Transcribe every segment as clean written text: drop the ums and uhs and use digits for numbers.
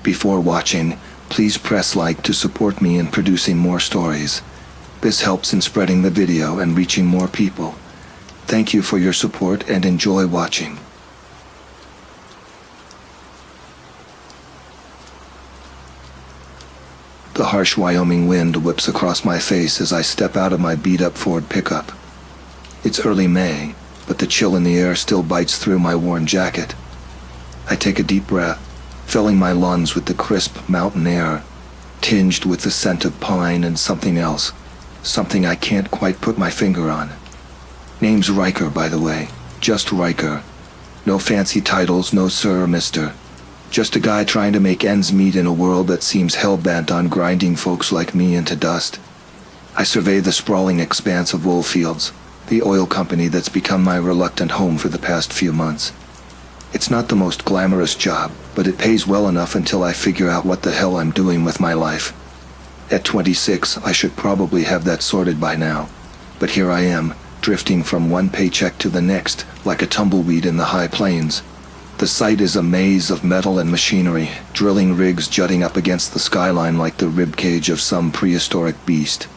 Before watching, please press like to support me in producing more stories. This helps in spreading the video and reaching more people. Thank you for your support and enjoy watching. The harsh Wyoming wind whips across my face as I step out of my beat-up Ford pickup. It's early May, but the chill in the air still bites through my worn jacket. I take a deep breath, filling my lungs with the crisp mountain air, tinged with the scent of pine and something else, something I can't quite put my finger on. Name's Riker, by the way, just Riker. No fancy titles, no sir or mister. Just a guy trying to make ends meet in a world that seems hell-bent on grinding folks like me into dust. I survey the sprawling expanse of wool fields, the oil company that's become my reluctant home for the past few months. It's not the most glamorous job, but it pays well enough until I figure out what the hell I'm doing with my life. At 26, I should probably have that sorted by now, but here I am, drifting from one paycheck to the next, like a tumbleweed in the high plains. The site is a maze of metal and machinery, drilling rigs jutting up against the skyline like the ribcage of some prehistoric beast.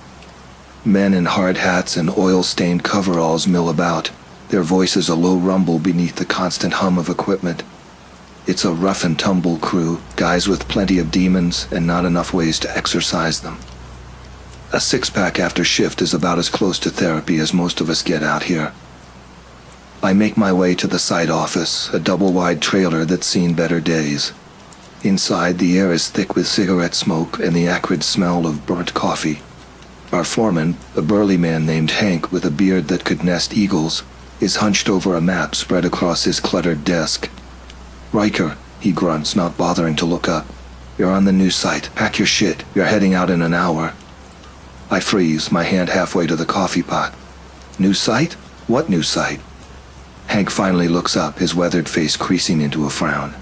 Men in hard hats and oil-stained coveralls mill about, their voices a low rumble beneath the constant hum of equipment. It's a rough-and-tumble crew, guys with plenty of demons and not enough ways to exercise them. A six-pack after shift is about as close to therapy as most of us get out here. I make my way to the site office, a double-wide trailer that's seen better days. Inside, the air is thick with cigarette smoke and the acrid smell of burnt coffee. Our foreman, a burly man named Hank with a beard that could nest eagles, is hunched over a map spread across his cluttered desk. "Riker," he grunts, not bothering to look up. "You're on the new site. Pack your shit. You're heading out in an hour." I freeze, my hand halfway to the coffee pot. "New site? What new site?" Hank finally looks up, his weathered face creasing into a frown.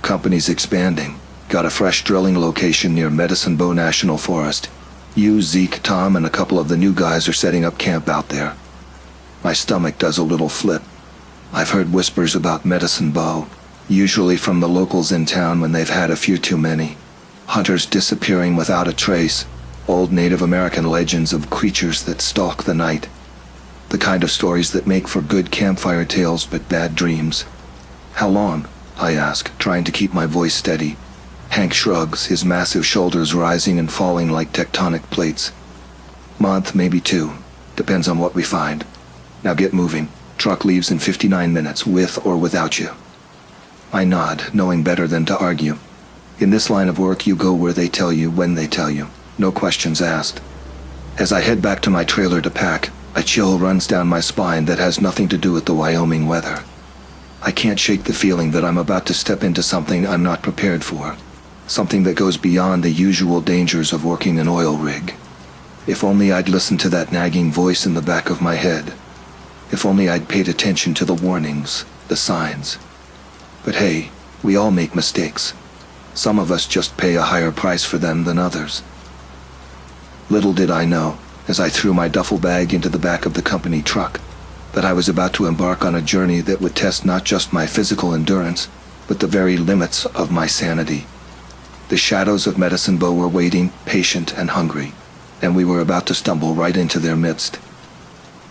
"Company's expanding. Got a fresh drilling location near Medicine Bow National Forest. You, Zeke, Tom, and a couple of the new guys are setting up camp out there." My stomach does a little flip. I've heard whispers about Medicine Bow, usually from the locals in town when they've had a few too many. Hunters disappearing without a trace, old Native American legends of creatures that stalk the night. The kind of stories that make for good campfire tales but bad dreams. "How long?" I ask, trying to keep my voice steady. Hank shrugs, his massive shoulders rising and falling like tectonic plates. "Month, maybe two. Depends on what we find. Now get moving. Truck leaves in 59 minutes, with or without you." I nod, knowing better than to argue. In this line of work, you go where they tell you, when they tell you. No questions asked. As I head back to my trailer to pack, a chill runs down my spine that has nothing to do with the Wyoming weather. I can't shake the feeling that I'm about to step into something I'm not prepared for. Something that goes beyond the usual dangers of working an oil rig. If only I'd listened to that nagging voice in the back of my head. If only I'd paid attention to the warnings, the signs. But hey, we all make mistakes. Some of us just pay a higher price for them than others. Little did I know, as I threw my duffel bag into the back of the company truck, that I was about to embark on a journey that would test not just my physical endurance, but the very limits of my sanity. The shadows of Medicine Bow were waiting, patient and hungry, and we were about to stumble right into their midst.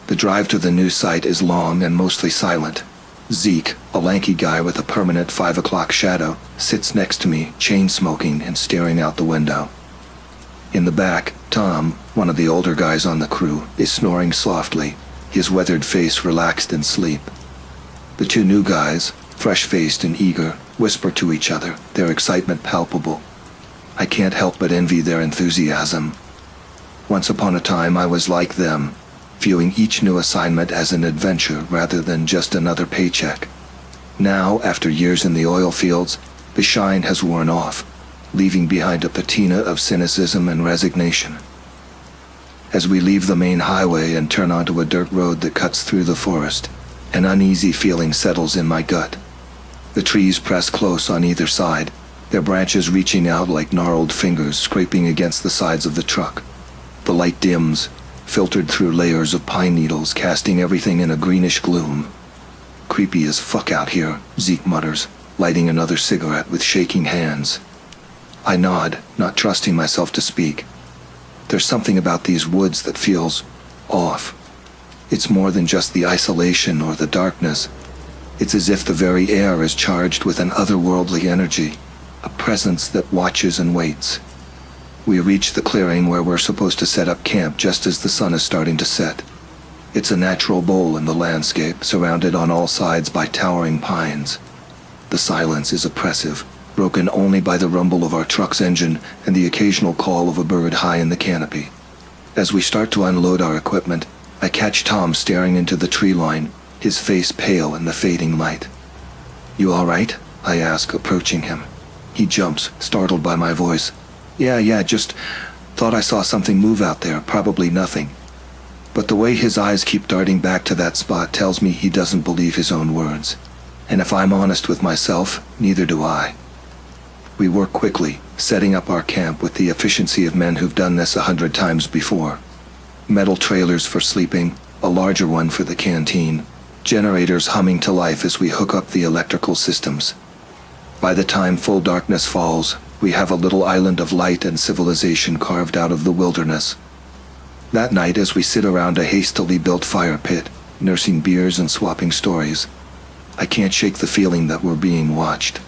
The drive to the new site is long and mostly silent. Zeke, a lanky guy with a permanent 5 o'clock shadow, sits next to me, chain-smoking and staring out the window. In the back, Tom, one of the older guys on the crew, is snoring softly, his weathered face relaxed in sleep. The two new guys, fresh-faced and eager, whisper to each other, their excitement palpable. I can't help but envy their enthusiasm. Once upon a time, I was like them, viewing each new assignment as an adventure rather than just another paycheck. Now, after years in the oil fields, the shine has worn off, leaving behind a patina of cynicism and resignation. As we leave the main highway and turn onto a dirt road that cuts through the forest, an uneasy feeling settles in my gut. The trees press close on either side, their branches reaching out like gnarled fingers scraping against the sides of the truck. The light dims, filtered through layers of pine needles, casting everything in a greenish gloom. "Creepy as fuck out here," Zeke mutters, lighting another cigarette with shaking hands. I nod, not trusting myself to speak. There's something about these woods that feels off. It's more than just the isolation or the darkness. It's as if the very air is charged with an otherworldly energy, a presence that watches and waits. We reach the clearing where we're supposed to set up camp just as the sun is starting to set. It's a natural bowl in the landscape, surrounded on all sides by towering pines. The silence is oppressive, broken only by the rumble of our truck's engine and the occasional call of a bird high in the canopy. As we start to unload our equipment, I catch Tom staring into the tree line, his face pale in the fading light. "You all right?" I ask, approaching him. He jumps, startled by my voice. Yeah, just thought I saw something move out there, probably nothing." But the way his eyes keep darting back to that spot tells me he doesn't believe his own words. And if I'm honest with myself, neither do I. We work quickly, setting up our camp with the efficiency of men who've done this 100 times before. Metal trailers for sleeping, a larger one for the canteen, generators humming to life as we hook up the electrical systems. By the time full darkness falls, we have a little island of light and civilization carved out of the wilderness. That night, as we sit around a hastily built fire pit, nursing beers and swapping stories, I can't shake the feeling that we're being watched.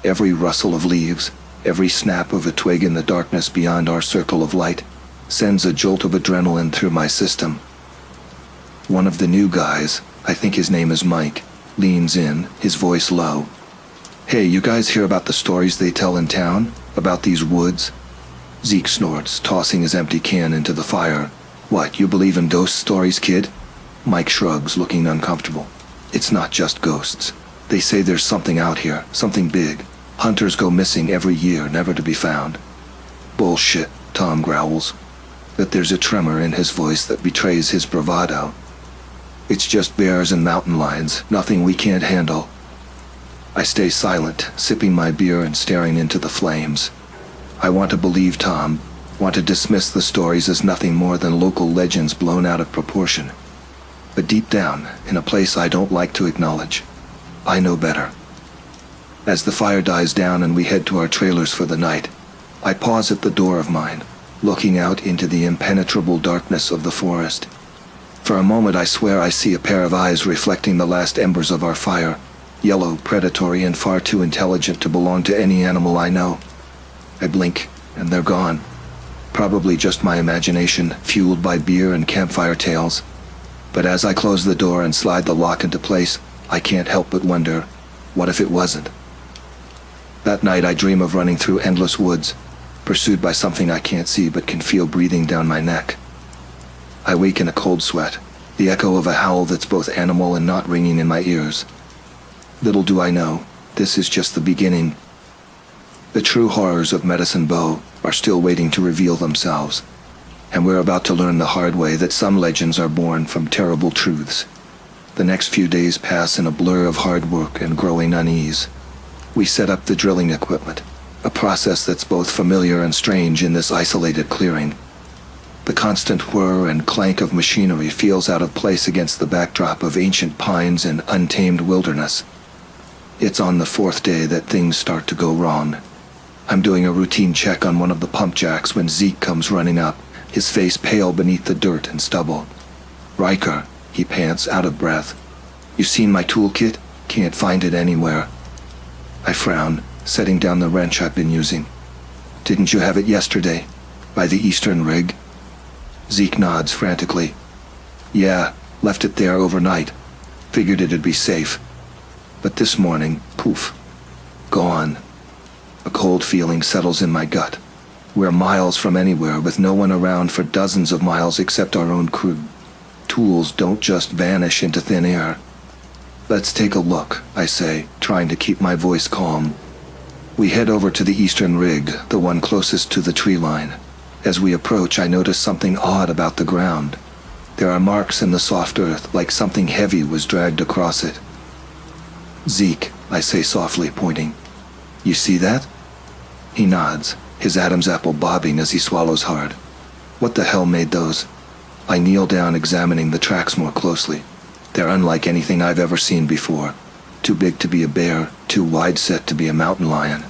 Every rustle of leaves, every snap of a twig in the darkness beyond our circle of light, sends a jolt of adrenaline through my system. One of the new guys, I think his name is Mike, leans in, his voice low. "Hey, you guys hear about the stories they tell in town? About these woods?" Zeke snorts, tossing his empty can into the fire. "What, you believe in ghost stories, kid?" Mike shrugs, looking uncomfortable. "It's not just ghosts. They say there's something out here, something big. Hunters go missing every year, never to be found." "Bullshit," Tom growls. But there's a tremor in his voice that betrays his bravado. "It's just bears and mountain lions, nothing we can't handle." I stay silent, sipping my beer and staring into the flames. I want to believe Tom, want to dismiss the stories as nothing more than local legends blown out of proportion. But deep down, in a place I don't like to acknowledge, I know better. As the fire dies down and we head to our trailers for the night, I pause at the door of mine, looking out into the impenetrable darkness of the forest. For a moment I swear I see a pair of eyes reflecting the last embers of our fire, yellow, predatory, and far too intelligent to belong to any animal I know. I blink, and they're gone. Probably just my imagination, fueled by beer and campfire tales. But as I close the door and slide the lock into place, I can't help but wonder, what if it wasn't? That night I dream of running through endless woods, pursued by something I can't see but can feel breathing down my neck. I wake in a cold sweat, the echo of a howl that's both animal and not ringing in my ears. Little do I know, this is just the beginning. The true horrors of Medicine Bow are still waiting to reveal themselves, and we're about to learn the hard way that some legends are born from terrible truths. The next few days pass in a blur of hard work and growing unease. We set up the drilling equipment, a process that's both familiar and strange in this isolated clearing. The constant whir and clank of machinery feels out of place against the backdrop of ancient pines and untamed wilderness. It's on the 4th day that things start to go wrong. I'm doing a routine check on one of the pump jacks when Zeke comes running up, his face pale beneath the dirt and stubble. "Riker," he pants, out of breath. "You seen my toolkit? Can't find it anywhere." I frown, setting down the wrench I've been using. "Didn't you have it yesterday? By the eastern rig?" Zeke nods frantically. "Yeah, left it there overnight. Figured it'd be safe. But this morning, poof, gone." A cold feeling settles in my gut. We're miles from anywhere with no one around for dozens of miles except our own crew. Tools don't just vanish into thin air. "Let's take a look," I say, trying to keep my voice calm. We head over to the eastern rig, the one closest to the tree line. As we approach, I notice something odd about the ground. There are marks in the soft earth, like something heavy was dragged across it. "Zeke," I say softly, pointing. "You see that?" He nods, his Adam's apple bobbing as he swallows hard. "What the hell made those?" I kneel down, examining the tracks more closely. They're unlike anything I've ever seen before. Too big to be a bear, too wide set to be a mountain lion.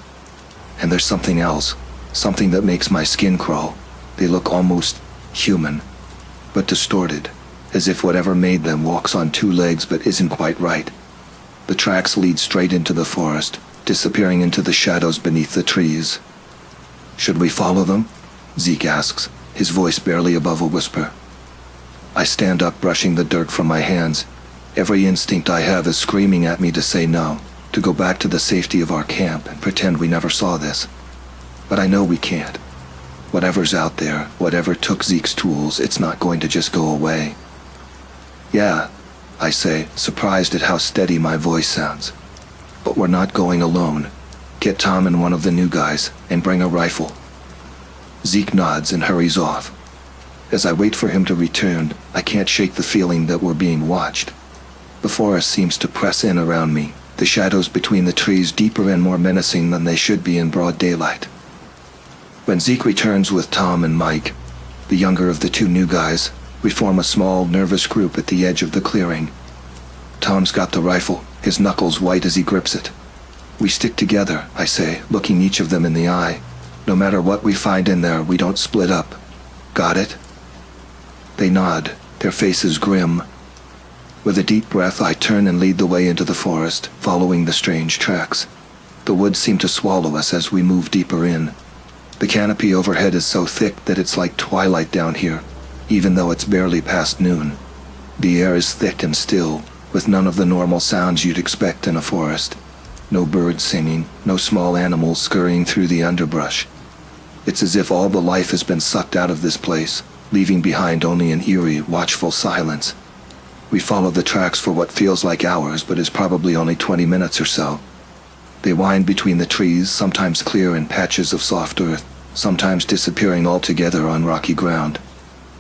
And there's something else, something that makes my skin crawl. They look almost human, but distorted, as if whatever made them walks on two legs but isn't quite right. The tracks lead straight into the forest, disappearing into the shadows beneath the trees. "Should we follow them?" Zeke asks, his voice barely above a whisper. I stand up, brushing the dirt from my hands. Every instinct I have is screaming at me to say no, to go back to the safety of our camp and pretend we never saw this. But I know we can't. Whatever's out there, whatever took Zeke's tools, it's not going to just go away. "Yeah," I say, surprised at how steady my voice sounds. "But we're not going alone. Get Tom and one of the new guys, and bring a rifle." Zeke nods and hurries off. As I wait for him to return, I can't shake the feeling that we're being watched. The forest seems to press in around me, the shadows between the trees deeper and more menacing than they should be in broad daylight. When Zeke returns with Tom and Mike, the younger of the two new guys, we form a small, nervous group at the edge of the clearing. Tom's got the rifle, his knuckles white as he grips it. "We stick together," I say, looking each of them in the eye. "No matter what we find in there, we don't split up. Got it?" They nod, their faces grim. With a deep breath, I turn and lead the way into the forest, following the strange tracks. The woods seem to swallow us as we move deeper in. The canopy overhead is so thick that it's like twilight down here, even though it's barely past noon. The air is thick and still, with none of the normal sounds you'd expect in a forest. No birds singing, no small animals scurrying through the underbrush. It's as if all the life has been sucked out of this place, leaving behind only an eerie, watchful silence. We follow the tracks for what feels like hours, but is probably only 20 minutes or so. They wind between the trees, sometimes clear in patches of soft earth, sometimes disappearing altogether on rocky ground.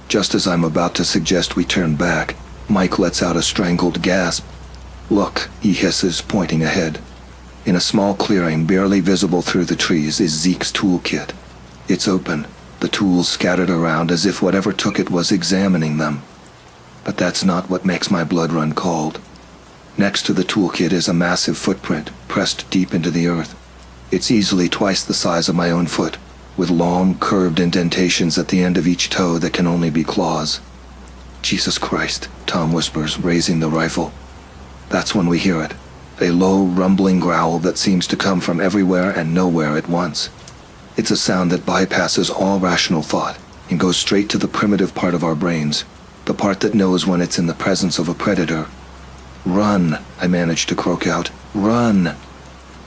Just as I'm about to suggest we turn back, Mike lets out a strangled gasp. "Look," he hisses, pointing ahead. In a small clearing, barely visible through the trees, is Zeke's toolkit. It's open, the tools scattered around as if whatever took it was examining them. But that's not what makes my blood run cold. Next to the toolkit is a massive footprint, pressed deep into the earth. It's easily twice the size of my own foot, with long, curved indentations at the end of each toe that can only be claws. "Jesus Christ," Tom whispers, raising the rifle. That's when we hear it, a low, rumbling growl that seems to come from everywhere and nowhere at once. It's a sound that bypasses all rational thought and goes straight to the primitive part of our brains, the part that knows when it's in the presence of a predator. "Run," I manage to croak out. "Run!"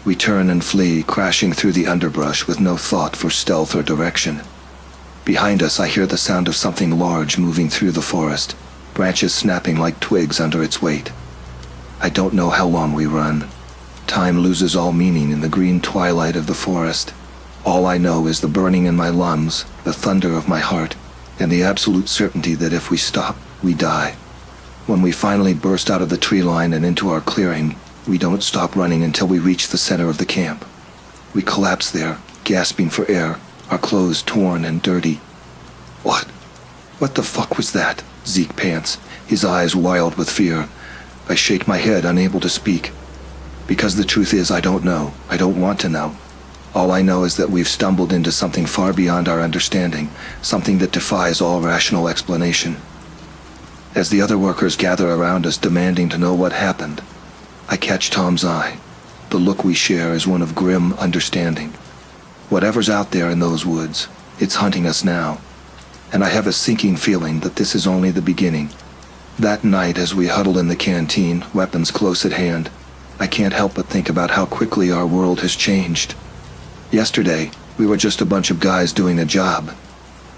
We turn and flee, crashing through the underbrush with no thought for stealth or direction. Behind us, I hear the sound of something large moving through the forest, branches snapping like twigs under its weight. I don't know how long we run. Time loses all meaning in the green twilight of the forest. All I know is the burning in my lungs, the thunder of my heart, and the absolute certainty that if we stop, we die. When we finally burst out of the tree line and into our clearing, we don't stop running until we reach the center of the camp. We collapse there, gasping for air, our clothes torn and dirty. What the fuck was that?" Zeke pants, his eyes wild with fear. I shake my head, unable to speak. Because the truth is, I don't know. I don't want to know. All I know is that we've stumbled into something far beyond our understanding, something that defies all rational explanation. As the other workers gather around us demanding to know what happened, I catch Tom's eye. The look we share is one of grim understanding. Whatever's out there in those woods, it's hunting us now. And I have a sinking feeling that this is only the beginning. That night, as we huddle in the canteen, weapons close at hand, I can't help but think about how quickly our world has changed. Yesterday, we were just a bunch of guys doing a job.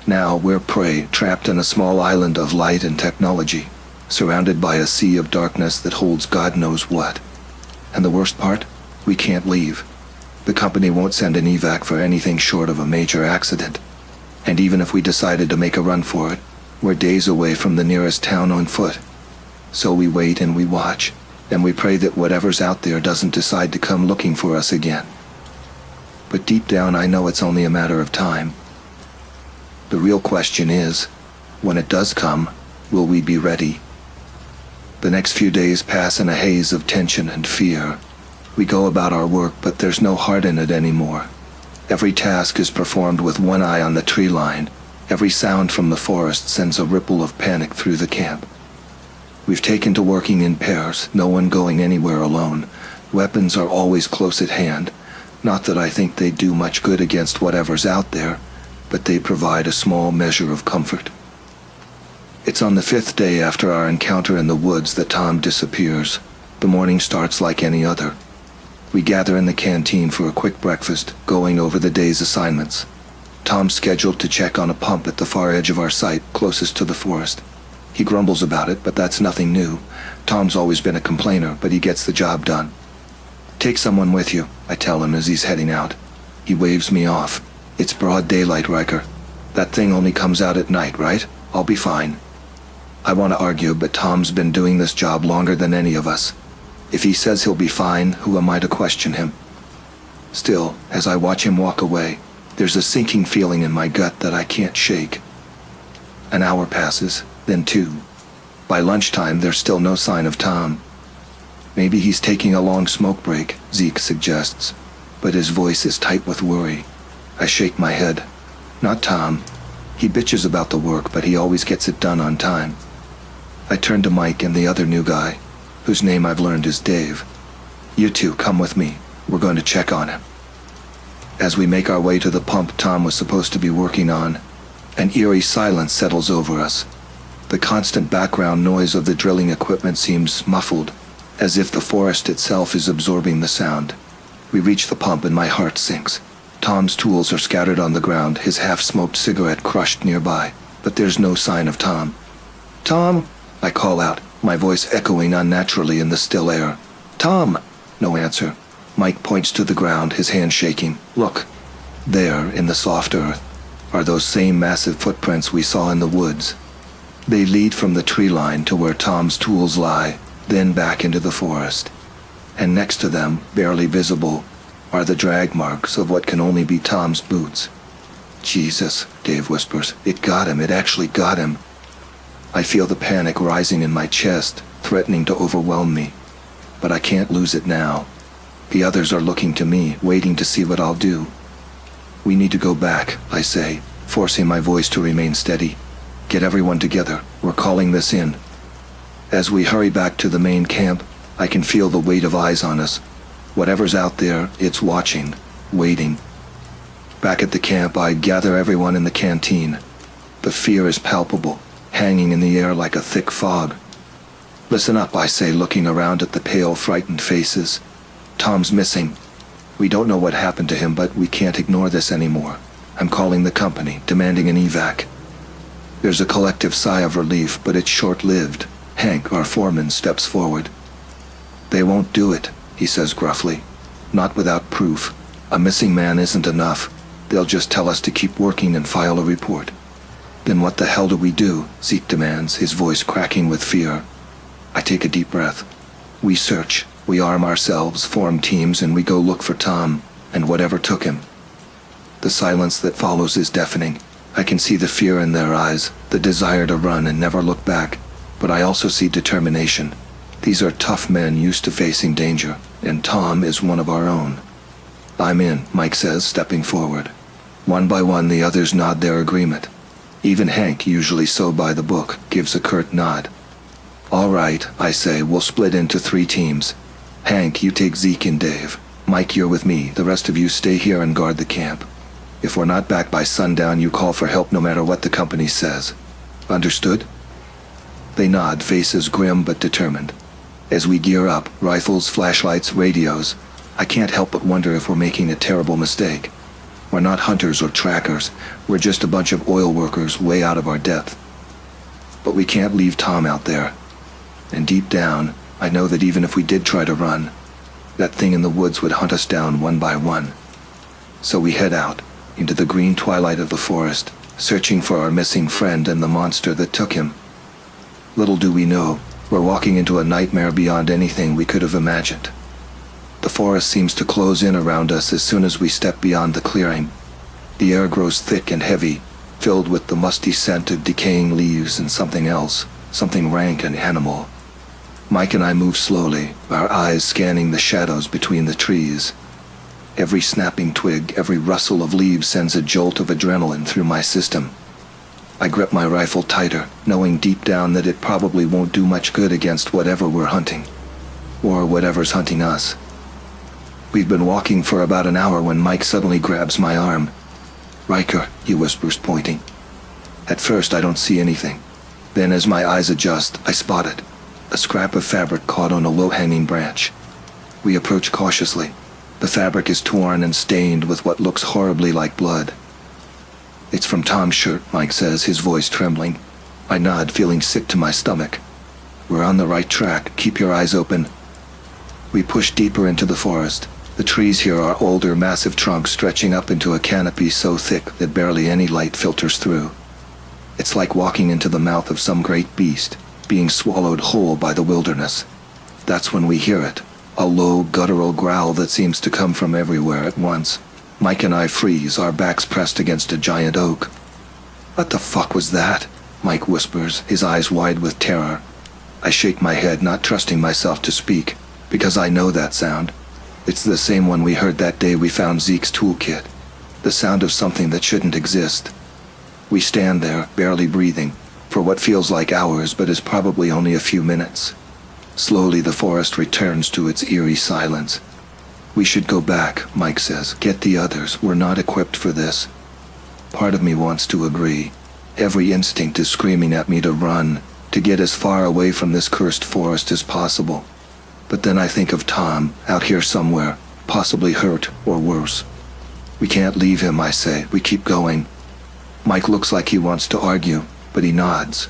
Now we're prey, trapped in a small island of light and technology, surrounded by a sea of darkness that holds God knows what. And the worst part? We can't leave. The company won't send an evac for anything short of a major accident. And even if we decided to make a run for it, we're days away from the nearest town on foot. So we wait and we watch, and we pray that whatever's out there doesn't decide to come looking for us again. But deep down I know it's only a matter of time. The real question is, when it does come, will we be ready? The next few days pass in a haze of tension and fear. We go about our work, but there's no heart in it anymore. Every task is performed with one eye on the tree line. Every sound from the forest sends a ripple of panic through the camp. We've taken to working in pairs, no one going anywhere alone. Weapons are always close at hand. Not that I think they do much good against whatever's out there, but they provide a small measure of comfort. It's on the 5th day after our encounter in the woods that Tom disappears. The morning starts like any other. We gather in the canteen for a quick breakfast, going over the day's assignments. Tom's scheduled to check on a pump at the far edge of our site, closest to the forest. He grumbles about it, but that's nothing new. Tom's always been a complainer, but he gets the job done. "Take someone with you," I tell him as he's heading out. He waves me off. "It's broad daylight, Riker. That thing only comes out at night, right? I'll be fine." I want to argue, but Tom's been doing this job longer than any of us. If he says he'll be fine, who am I to question him? Still, as I watch him walk away, there's a sinking feeling in my gut that I can't shake. An hour passes, then 2. By lunchtime, there's still no sign of Tom. Maybe he's taking a long smoke break, Zeke suggests, but his voice is tight with worry. I shake my head. Not Tom. He bitches about the work, but he always gets it done on time. I turn to Mike and the other new guy, whose name I've learned is Dave. "You two, come with me. We're going to check on him." As we make our way to the pump Tom was supposed to be working on, an eerie silence settles over us. The constant background noise of the drilling equipment seems muffled, as if the forest itself is absorbing the sound. We reach the pump and my heart sinks. Tom's tools are scattered on the ground, his half-smoked cigarette crushed nearby, but there's no sign of Tom. "Tom!" I call out, my voice echoing unnaturally in the still air. "Tom!" No answer. Mike points to the ground, his hand shaking. "Look, there, in the soft earth, are those same massive footprints we saw in the woods. They lead from the tree line to where Tom's tools lie, then back into the forest. And next to them, barely visible, are the drag marks of what can only be Tom's boots." "Jesus," Dave whispers. "It got him. It actually got him." I feel the panic rising in my chest, threatening to overwhelm me. But I can't lose it now. The others are looking to me, waiting to see what I'll do. "We need to go back," I say, forcing my voice to remain steady. "Get everyone together. We're calling this in." As we hurry back to the main camp, I can feel the weight of eyes on us. Whatever's out there, it's watching, waiting. Back at the camp, I gather everyone in the canteen. The fear is palpable, hanging in the air like a thick fog. "Listen up," I say, looking around at the pale, frightened faces. "Tom's missing. We don't know what happened to him, but we can't ignore this anymore. I'm calling the company, demanding an evac." There's a collective sigh of relief, but it's short-lived. Hank, our foreman, steps forward. "They won't do it," he says gruffly. "Not without proof. A missing man isn't enough. They'll just tell us to keep working and file a report." "Then what the hell do we do?" Zeke demands, his voice cracking with fear. I take a deep breath. We search. We arm ourselves, form teams, and we go look for Tom, and whatever took him. The silence that follows is deafening. I can see the fear in their eyes, the desire to run and never look back, but I also see determination. These are tough men used to facing danger, and Tom is one of our own. "I'm in," Mike says, stepping forward. One by one, the others nod their agreement. Even Hank, usually so by the book, gives a curt nod. "All right," I say, "we'll split into 3 teams. Hank, you take Zeke and Dave. Mike, you're with me. The rest of you stay here and guard the camp. If we're not back by sundown, you call for help no matter what the company says. Understood?" They nod, faces grim but determined. As we gear up, rifles, flashlights, radios, I can't help but wonder if we're making a terrible mistake. We're not hunters or trackers. We're just a bunch of oil workers way out of our depth. But we can't leave Tom out there. And deep down, I know that even if we did try to run, that thing in the woods would hunt us down one by one. So we head out, into the green twilight of the forest, searching for our missing friend and the monster that took him. Little do we know, we're walking into a nightmare beyond anything we could have imagined. The forest seems to close in around us as soon as we step beyond the clearing. The air grows thick and heavy, filled with the musty scent of decaying leaves and something else, something rank and animal. Mike and I move slowly, our eyes scanning the shadows between the trees. Every snapping twig, every rustle of leaves sends a jolt of adrenaline through my system. I grip my rifle tighter, knowing deep down that it probably won't do much good against whatever we're hunting. Or whatever's hunting us. We've been walking for about an hour when Mike suddenly grabs my arm. "Riker," he whispers, pointing. At first I don't see anything. Then as my eyes adjust, I spot it. A scrap of fabric caught on a low-hanging branch. We approach cautiously. The fabric is torn and stained with what looks horribly like blood. "It's from Tom's shirt," Mike says, his voice trembling. I nod, feeling sick to my stomach. "We're on the right track. Keep your eyes open." We push deeper into the forest. The trees here are older, massive trunks stretching up into a canopy so thick that barely any light filters through. It's like walking into the mouth of some great beast, being swallowed whole by the wilderness. That's when we hear it, a low, guttural growl that seems to come from everywhere at once. Mike and I freeze, our backs pressed against a giant oak. "What the fuck was that?" Mike whispers, his eyes wide with terror. I shake my head, not trusting myself to speak, because I know that sound. It's the same one we heard that day we found Zeke's toolkit. The sound of something that shouldn't exist. We stand there, barely breathing, for what feels like hours but is probably only a few minutes. Slowly the forest returns to its eerie silence. "We should go back," Mike says. "Get the others. We're not equipped for this." Part of me wants to agree. Every instinct is screaming at me to run, to get as far away from this cursed forest as possible. But then I think of Tom, out here somewhere, possibly hurt or worse. "We can't leave him," I say. "We keep going." Mike looks like he wants to argue, but he nods.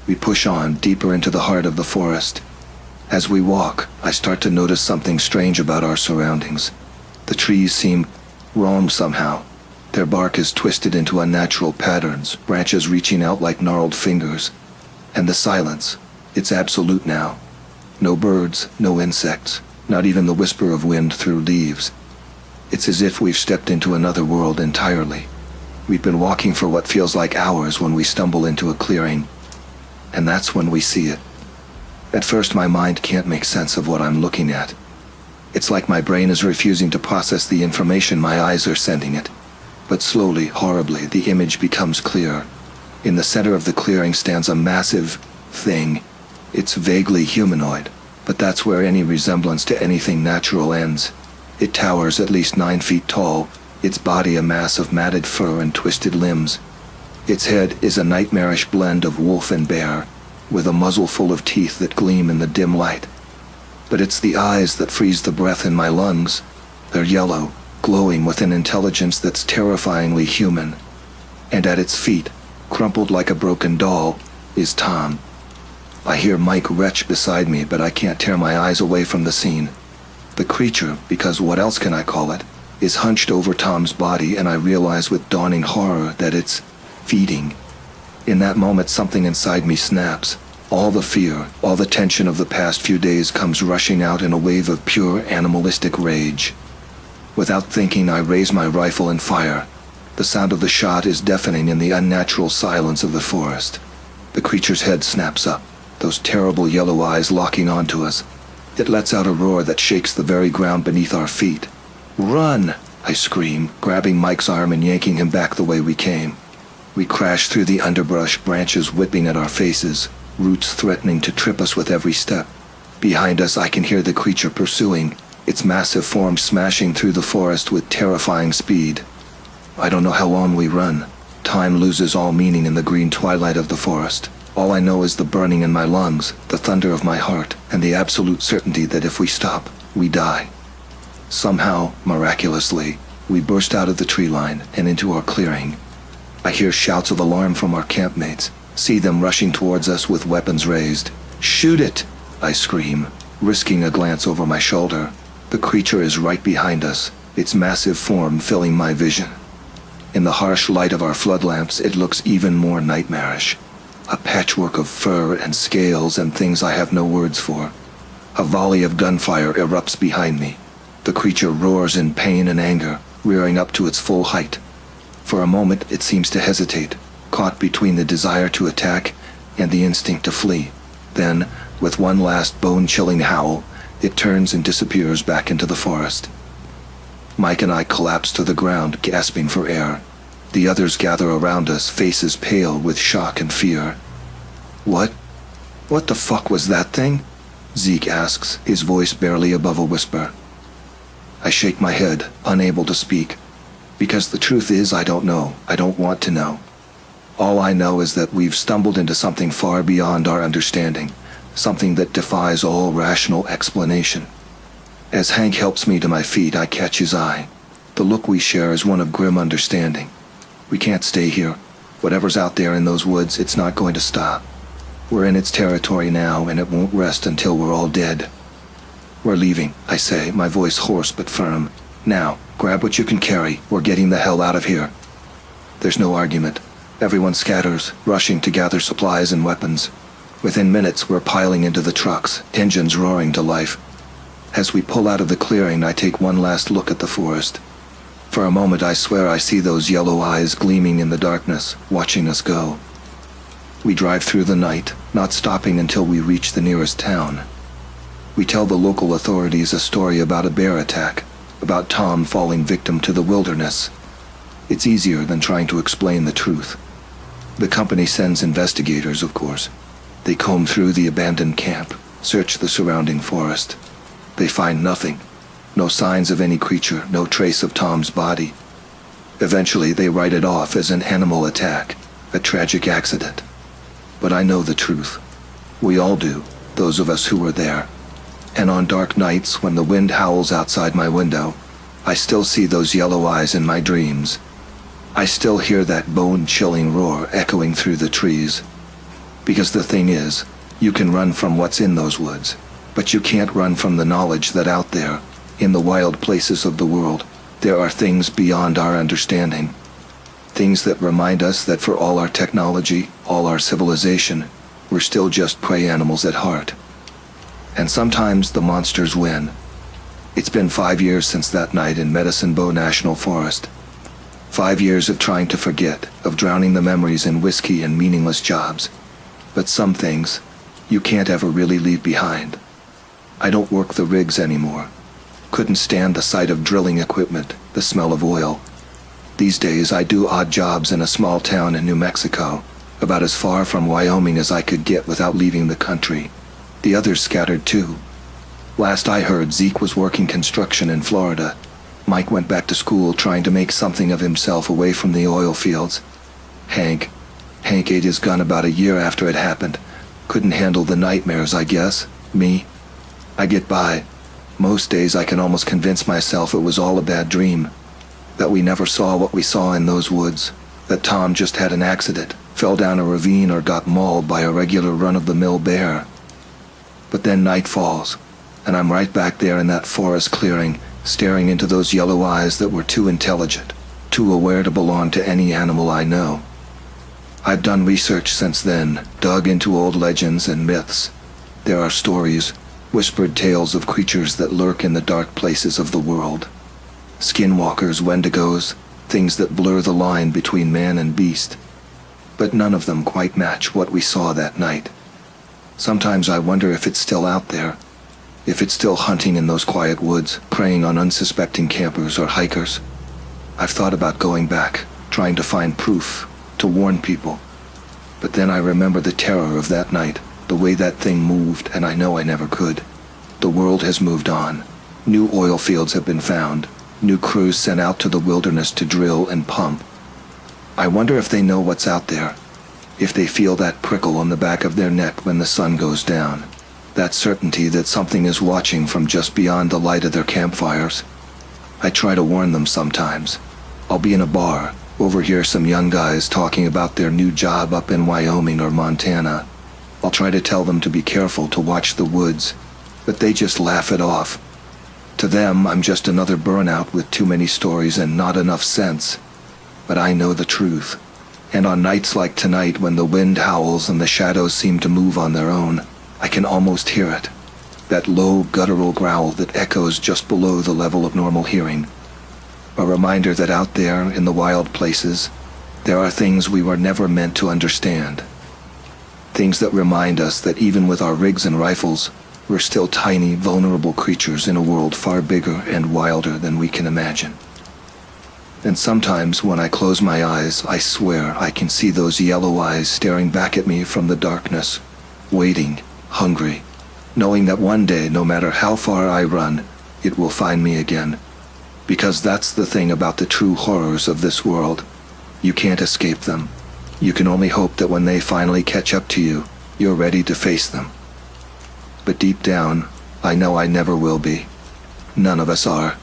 We push on, deeper into the heart of the forest. As we walk, I start to notice something strange about our surroundings. The trees seem wrong somehow. Their bark is twisted into unnatural patterns, branches reaching out like gnarled fingers. And the silence, it's absolute now. No birds, no insects, not even the whisper of wind through leaves. It's as if we've stepped into another world entirely. We've been walking for what feels like hours when we stumble into a clearing. And that's when we see it. At first my mind can't make sense of what I'm looking at. It's like my brain is refusing to process the information my eyes are sending it. But slowly, horribly, the image becomes clear. In the center of the clearing stands a massive thing. It's vaguely humanoid, but that's where any resemblance to anything natural ends. It towers at least 9 feet tall, its body a mass of matted fur and twisted limbs. Its head is a nightmarish blend of wolf and bear, with a muzzle full of teeth that gleam in the dim light. But it's the eyes that freeze the breath in my lungs. They're yellow, glowing with an intelligence that's terrifyingly human. And at its feet, crumpled like a broken doll, is Tom. I hear Mike retch beside me, but I can't tear my eyes away from the scene. The creature, because what else can I call it, is hunched over Tom's body, and I realize with dawning horror that it's feeding. In that moment, something inside me snaps. All the fear, all the tension of the past few days comes rushing out in a wave of pure animalistic rage. Without thinking, I raise my rifle and fire. The sound of the shot is deafening in the unnatural silence of the forest. The creature's head snaps up, those terrible yellow eyes locking onto us. It lets out a roar that shakes the very ground beneath our feet. "Run!" I scream, grabbing Mike's arm and yanking him back the way we came. We crash through the underbrush, branches whipping at our faces, roots threatening to trip us with every step. Behind us, I can hear the creature pursuing, its massive form smashing through the forest with terrifying speed. I don't know how long we run. Time loses all meaning in the green twilight of the forest. All I know is the burning in my lungs, the thunder of my heart, and the absolute certainty that if we stop, we die. Somehow, miraculously, we burst out of the tree line and into our clearing. I hear shouts of alarm from our campmates, see them rushing towards us with weapons raised. "Shoot it!" I scream, risking a glance over my shoulder. The creature is right behind us, its massive form filling my vision. In the harsh light of our floodlamps, it looks even more nightmarish. A patchwork of fur and scales and things I have no words for. A volley of gunfire erupts behind me. The creature roars in pain and anger, rearing up to its full height. For a moment it seems to hesitate, caught between the desire to attack and the instinct to flee. Then, with one last bone-chilling howl, it turns and disappears back into the forest. Mike and I collapse to the ground, gasping for air. The others gather around us, faces pale with shock and fear. What the fuck was that thing? Zeke asks, his voice barely above a whisper. I shake my head, unable to speak. Because the truth is, I don't know. I don't want to know. All I know is that we've stumbled into something far beyond our understanding, something that defies all rational explanation. As Hank helps me to my feet, I catch his eye. The look we share is one of grim understanding. We can't stay here. Whatever's out there in those woods, it's not going to stop. We're in its territory now, and it won't rest until we're all dead. We're leaving, I say, my voice hoarse but firm. Now, grab what you can carry. We're getting the hell out of here. There's no argument. Everyone scatters, rushing to gather supplies and weapons. Within minutes, we're piling into the trucks, engines roaring to life. As we pull out of the clearing, I take one last look at the forest. For a moment, I swear I see those yellow eyes gleaming in the darkness, watching us go. We drive through the night, not stopping until we reach the nearest town. We tell the local authorities a story about a bear attack, about Tom falling victim to the wilderness. It's easier than trying to explain the truth. The company sends investigators, of course. They comb through the abandoned camp, search the surrounding forest. They find nothing. No signs of any creature, no trace of Tom's body. Eventually, they write it off as an animal attack, a tragic accident. But I know the truth. We all do, those of us who were there. And on dark nights, when the wind howls outside my window, I still see those yellow eyes in my dreams. I still hear that bone-chilling roar echoing through the trees. Because the thing is, you can run from what's in those woods, but you can't run from the knowledge that out there, in the wild places of the world, there are things beyond our understanding. Things that remind us that for all our technology, all our civilization, we're still just prey animals at heart. And sometimes the monsters win. It's been 5 years since that night in Medicine Bow National Forest. 5 years of trying to forget, of drowning the memories in whiskey and meaningless jobs. But some things, you can't ever really leave behind. I don't work the rigs anymore. Couldn't stand the sight of drilling equipment, the smell of oil. These days I do odd jobs in a small town in New Mexico, about as far from Wyoming as I could get without leaving the country. The others scattered too. Last I heard, Zeke was working construction in Florida. Mike went back to school trying to make something of himself away from the oil fields. Hank ate his gun about a year after it happened. Couldn't handle the nightmares, I guess. Me? I get by. Most days I can almost convince myself it was all a bad dream. That we never saw what we saw in those woods. That Tom just had an accident, fell down a ravine or got mauled by a regular run-of-the-mill bear. But then night falls, and I'm right back there in that forest clearing, staring into those yellow eyes that were too intelligent, too aware to belong to any animal I know. I've done research since then, dug into old legends and myths. There are stories, whispered tales of creatures that lurk in the dark places of the world. Skinwalkers, wendigos, things that blur the line between man and beast. But none of them quite match what we saw that night. Sometimes I wonder if it's still out there, if it's still hunting in those quiet woods, preying on unsuspecting campers or hikers. I've thought about going back, trying to find proof, to warn people. But then I remember the terror of that night, the way that thing moved, and I know I never could. The world has moved on. New oil fields have been found. New crews sent out to the wilderness to drill and pump. I wonder if they know what's out there. If they feel that prickle on the back of their neck when the sun goes down. That certainty that something is watching from just beyond the light of their campfires. I try to warn them sometimes. I'll be in a bar, overhear some young guys talking about their new job up in Wyoming or Montana. I'll try to tell them to be careful, to watch the woods, but they just laugh it off. To them, I'm just another burnout with too many stories and not enough sense. But I know the truth. And on nights like tonight, when the wind howls and the shadows seem to move on their own, I can almost hear it. That low, guttural growl that echoes just below the level of normal hearing. A reminder that out there, in the wild places, there are things we were never meant to understand. Things that remind us that even with our rigs and rifles, We're still tiny, vulnerable creatures in a world far bigger and wilder than we can imagine. And sometimes when I close my eyes, I swear I can see those yellow eyes staring back at me from the darkness, waiting, hungry, knowing that one day, no matter how far I run, it will find me again. Because that's the thing about the true horrors of this world. You can't escape them. You can only hope that when they finally catch up to you, you're ready to face them. But deep down, I know I never will be. None of us are.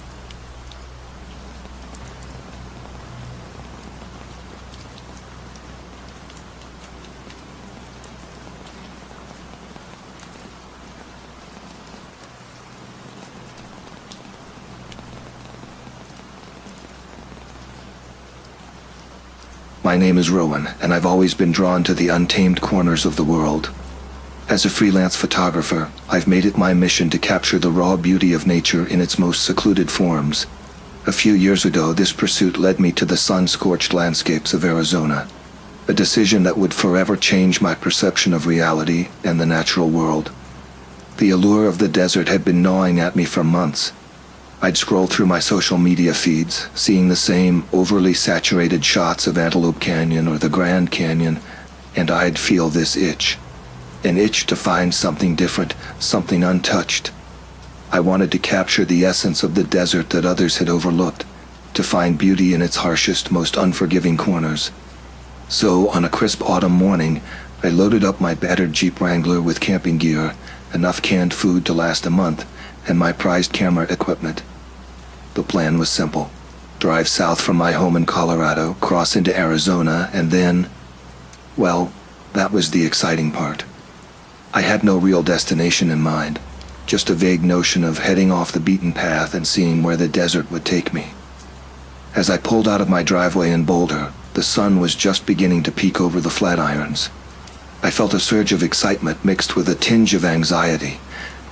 My name is Rowan, and I've always been drawn to the untamed corners of the world. As a freelance photographer, I've made it my mission to capture the raw beauty of nature in its most secluded forms. A few years ago, this pursuit led me to the sun-scorched landscapes of Arizona, a decision that would forever change my perception of reality and the natural world. The allure of the desert had been gnawing at me for months. I'd scroll through my social media feeds, seeing the same overly saturated shots of Antelope Canyon or the Grand Canyon, and I'd feel this itch. An itch to find something different, something untouched. I wanted to capture the essence of the desert that others had overlooked, to find beauty in its harshest, most unforgiving corners. So, on a crisp autumn morning, I loaded up my battered Jeep Wrangler with camping gear, enough canned food to last a month, and my prized camera equipment. The plan was simple. Drive south from my home in Colorado, cross into Arizona, and then... well, that was the exciting part. I had no real destination in mind, just a vague notion of heading off the beaten path and seeing where the desert would take me. As I pulled out of my driveway in Boulder, the sun was just beginning to peek over the Flatirons. I felt a surge of excitement mixed with a tinge of anxiety.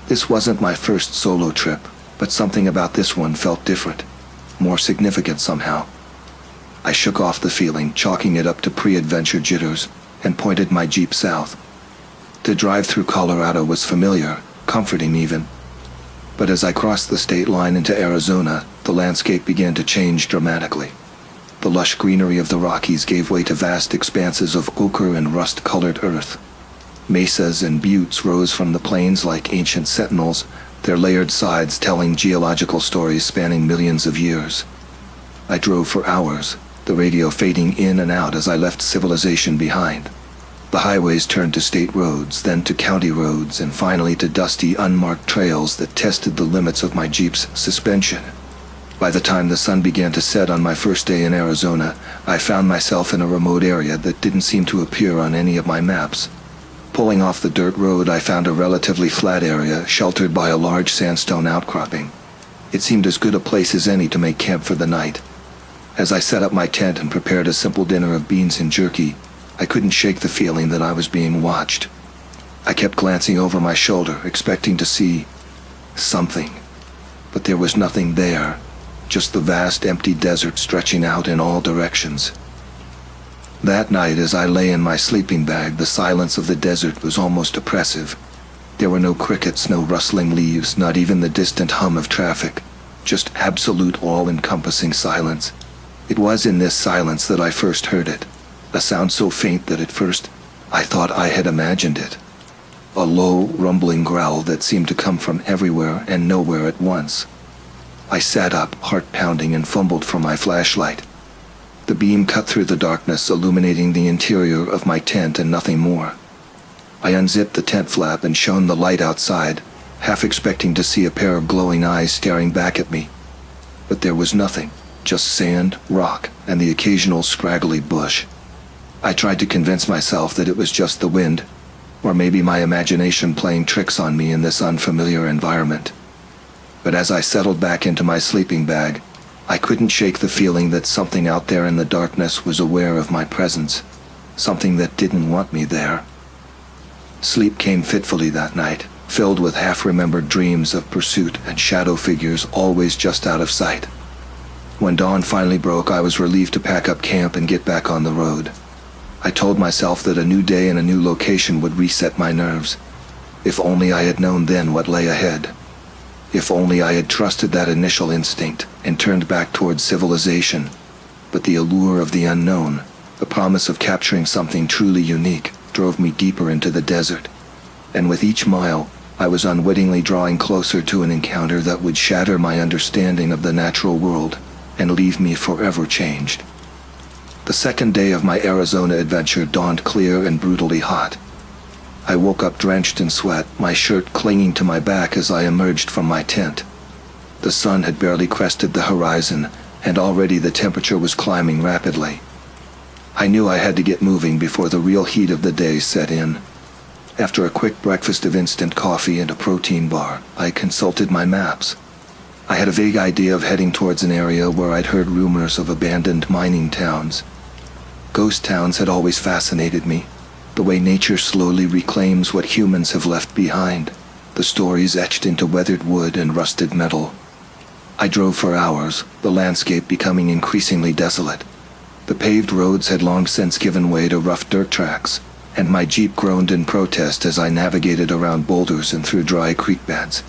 This wasn't my first solo trip, but something about this one felt different, more significant somehow. I shook off the feeling, chalking it up to pre-adventure jitters, and pointed my Jeep south. The drive through Colorado was familiar, comforting even. But as I crossed the state line into Arizona, the landscape began to change dramatically. The lush greenery of the Rockies gave way to vast expanses of ochre and rust-colored earth. Mesas and buttes rose from the plains like ancient sentinels, their layered sides telling geological stories spanning millions of years. I drove for hours, the radio fading in and out as I left civilization behind. The highways turned to state roads, then to county roads, and finally to dusty, unmarked trails that tested the limits of my Jeep's suspension. By the time the sun began to set on my first day in Arizona, I found myself in a remote area that didn't seem to appear on any of my maps. Pulling off the dirt road, I found a relatively flat area sheltered by a large sandstone outcropping. It seemed as good a place as any to make camp for the night. As I set up my tent and prepared a simple dinner of beans and jerky, I couldn't shake the feeling that I was being watched. I kept glancing over my shoulder, expecting to see something. But there was nothing there, just the vast empty desert stretching out in all directions. That night, as I lay in my sleeping bag, the silence of the desert was almost oppressive. There were no crickets, no rustling leaves, not even the distant hum of traffic. Just absolute all-encompassing silence. It was in this silence that I first heard it. A sound so faint that at first I thought I had imagined it. A low, rumbling growl that seemed to come from everywhere and nowhere at once. I sat up, heart pounding, and fumbled for my flashlight. The beam cut through the darkness, illuminating the interior of my tent and nothing more. I unzipped the tent flap and shone the light outside, half expecting to see a pair of glowing eyes staring back at me. But there was nothing, just sand, rock, and the occasional scraggly bush. I tried to convince myself that it was just the wind, or maybe my imagination playing tricks on me in this unfamiliar environment. But as I settled back into my sleeping bag, I couldn't shake the feeling that something out there in the darkness was aware of my presence, something that didn't want me there. Sleep came fitfully that night, filled with half-remembered dreams of pursuit and shadow figures always just out of sight. When dawn finally broke, I was relieved to pack up camp and get back on the road. I told myself that a new day and a new location would reset my nerves. If only I had known then what lay ahead. If only I had trusted that initial instinct and turned back towards civilization. But the allure of the unknown, the promise of capturing something truly unique, drove me deeper into the desert. And with each mile, I was unwittingly drawing closer to an encounter that would shatter my understanding of the natural world and leave me forever changed. The second day of my Arizona adventure dawned clear and brutally hot. I woke up drenched in sweat, my shirt clinging to my back as I emerged from my tent. The sun had barely crested the horizon, and already the temperature was climbing rapidly. I knew I had to get moving before the real heat of the day set in. After a quick breakfast of instant coffee and a protein bar, I consulted my maps. I had a vague idea of heading towards an area where I'd heard rumors of abandoned mining towns. Ghost towns had always fascinated me, the way nature slowly reclaims what humans have left behind, the stories etched into weathered wood and rusted metal. I drove for hours, the landscape becoming increasingly desolate. The paved roads had long since given way to rough dirt tracks, and my Jeep groaned in protest as I navigated around boulders and through dry creek beds.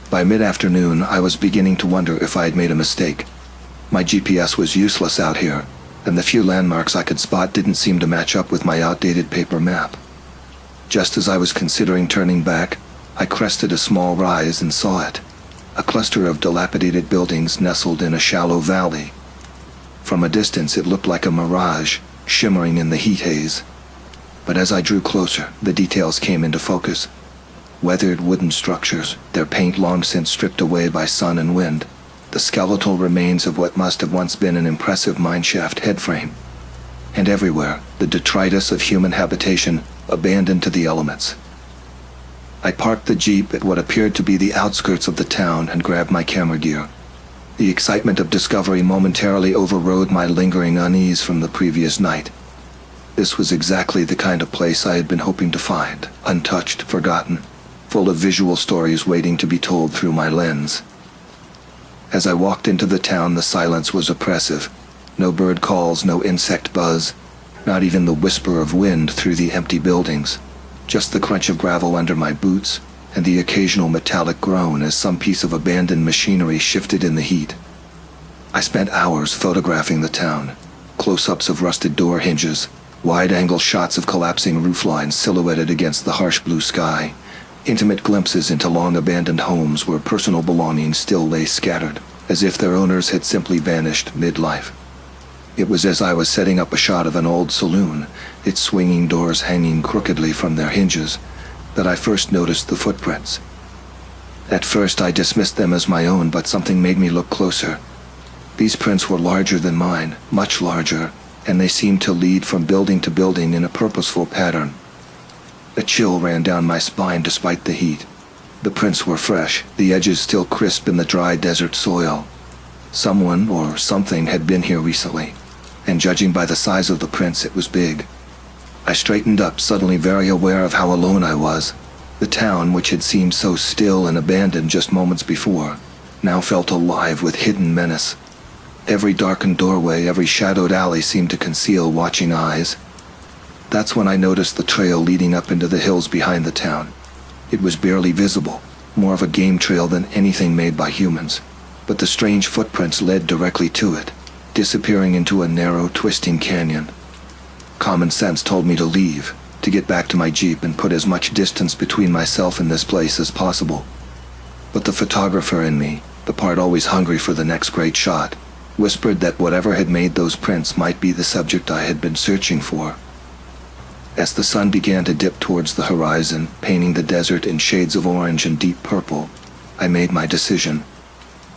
By mid-afternoon, I was beginning to wonder if I had made a mistake. My GPS was useless out here, and the few landmarks I could spot didn't seem to match up with my outdated paper map. Just as I was considering turning back, I crested a small rise and saw it, a cluster of dilapidated buildings nestled in a shallow valley. From a distance, it looked like a mirage, shimmering in the heat haze. But as I drew closer, the details came into focus. Weathered wooden structures, their paint long since stripped away by sun and wind, the skeletal remains of what must have once been an impressive mineshaft headframe. And everywhere, the detritus of human habitation, abandoned to the elements. I parked the Jeep at what appeared to be the outskirts of the town and grabbed my camera gear. The excitement of discovery momentarily overrode my lingering unease from the previous night. This was exactly the kind of place I had been hoping to find, untouched, forgotten, full of visual stories waiting to be told through my lens. As I walked into the town, the silence was oppressive. No bird calls, no insect buzz, not even the whisper of wind through the empty buildings. Just the crunch of gravel under my boots, and the occasional metallic groan as some piece of abandoned machinery shifted in the heat. I spent hours photographing the town, close-ups of rusted door hinges, wide-angle shots of collapsing roof lines silhouetted against the harsh blue sky, intimate glimpses into long-abandoned homes where personal belongings still lay scattered, as if their owners had simply vanished mid-life. It was as I was setting up a shot of an old saloon, its swinging doors hanging crookedly from their hinges, that I first noticed the footprints. At first I dismissed them as my own, but something made me look closer. These prints were larger than mine, much larger, and they seemed to lead from building to building in a purposeful pattern. A chill ran down my spine despite the heat. The prints were fresh, the edges still crisp in the dry desert soil. Someone or something had been here recently, and judging by the size of the prints, it was big. I straightened up, suddenly very aware of how alone I was. The town, which had seemed so still and abandoned just moments before, now felt alive with hidden menace. Every darkened doorway, every shadowed alley seemed to conceal watching eyes. That's when I noticed the trail leading up into the hills behind the town. It was barely visible, more of a game trail than anything made by humans, but the strange footprints led directly to it, disappearing into a narrow, twisting canyon. Common sense told me to leave, to get back to my Jeep and put as much distance between myself and this place as possible. But the photographer in me, the part always hungry for the next great shot, whispered that whatever had made those prints might be the subject I had been searching for. As the sun began to dip towards the horizon, painting the desert in shades of orange and deep purple, I made my decision.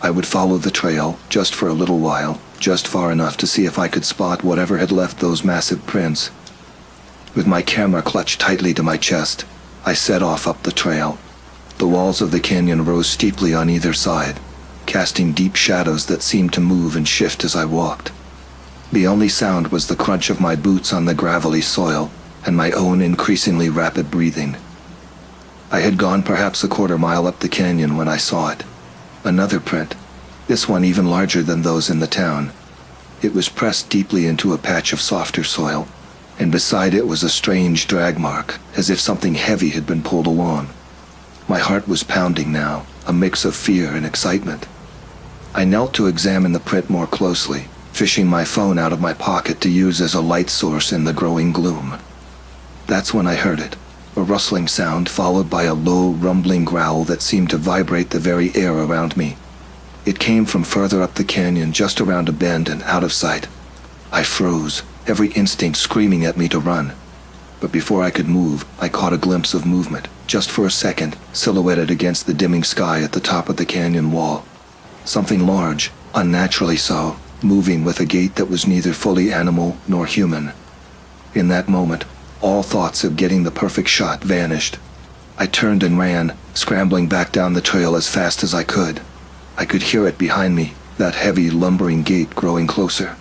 I would follow the trail, just for a little while, just far enough to see if I could spot whatever had left those massive prints. With my camera clutched tightly to my chest, I set off up the trail. The walls of the canyon rose steeply on either side, casting deep shadows that seemed to move and shift as I walked. The only sound was the crunch of my boots on the gravelly soil and my own increasingly rapid breathing. I had gone perhaps a quarter mile up the canyon when I saw it. Another print, this one even larger than those in the town. It was pressed deeply into a patch of softer soil, and beside it was a strange drag mark, as if something heavy had been pulled along. My heart was pounding now, a mix of fear and excitement. I knelt to examine the print more closely, fishing my phone out of my pocket to use as a light source in the growing gloom. That's when I heard it, a rustling sound followed by a low, rumbling growl that seemed to vibrate the very air around me. It came from further up the canyon, just around a bend and out of sight. I froze, every instinct screaming at me to run. But before I could move, I caught a glimpse of movement, just for a second, silhouetted against the dimming sky at the top of the canyon wall. Something large, unnaturally so, moving with a gait that was neither fully animal nor human. In that moment, all thoughts of getting the perfect shot vanished. I turned and ran, scrambling back down the trail as fast as I could. I could hear it behind me, that heavy, lumbering gait growing closer.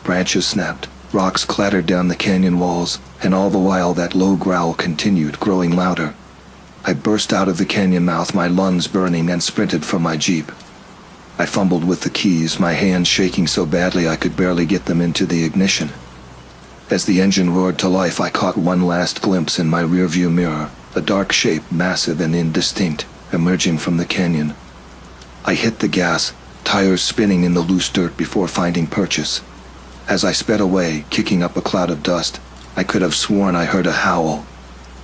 Branches snapped, rocks clattered down the canyon walls, and all the while that low growl continued, growing louder. I burst out of the canyon mouth, my lungs burning, and sprinted for my jeep. I fumbled with the keys, my hands shaking so badly I could barely get them into the ignition. As the engine roared to life, I caught one last glimpse in my rearview mirror, a dark shape, massive and indistinct, emerging from the canyon. I hit the gas, tires spinning in the loose dirt before finding purchase. As I sped away, kicking up a cloud of dust, I could have sworn I heard a howl.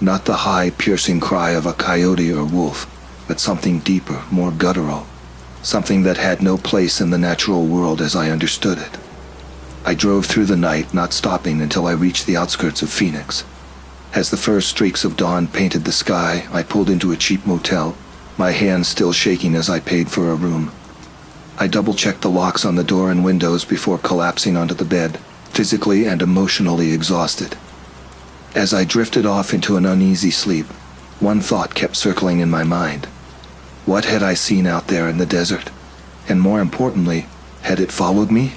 Not the high, piercing cry of a coyote or wolf, but something deeper, more guttural. Something that had no place in the natural world as I understood it. I drove through the night, not stopping until I reached the outskirts of Phoenix. As the first streaks of dawn painted the sky, I pulled into a cheap motel, my hands still shaking as I paid for a room. I double-checked the locks on the door and windows before collapsing onto the bed, physically and emotionally exhausted. As I drifted off into an uneasy sleep, one thought kept circling in my mind. What had I seen out there in the desert? And more importantly, had it followed me?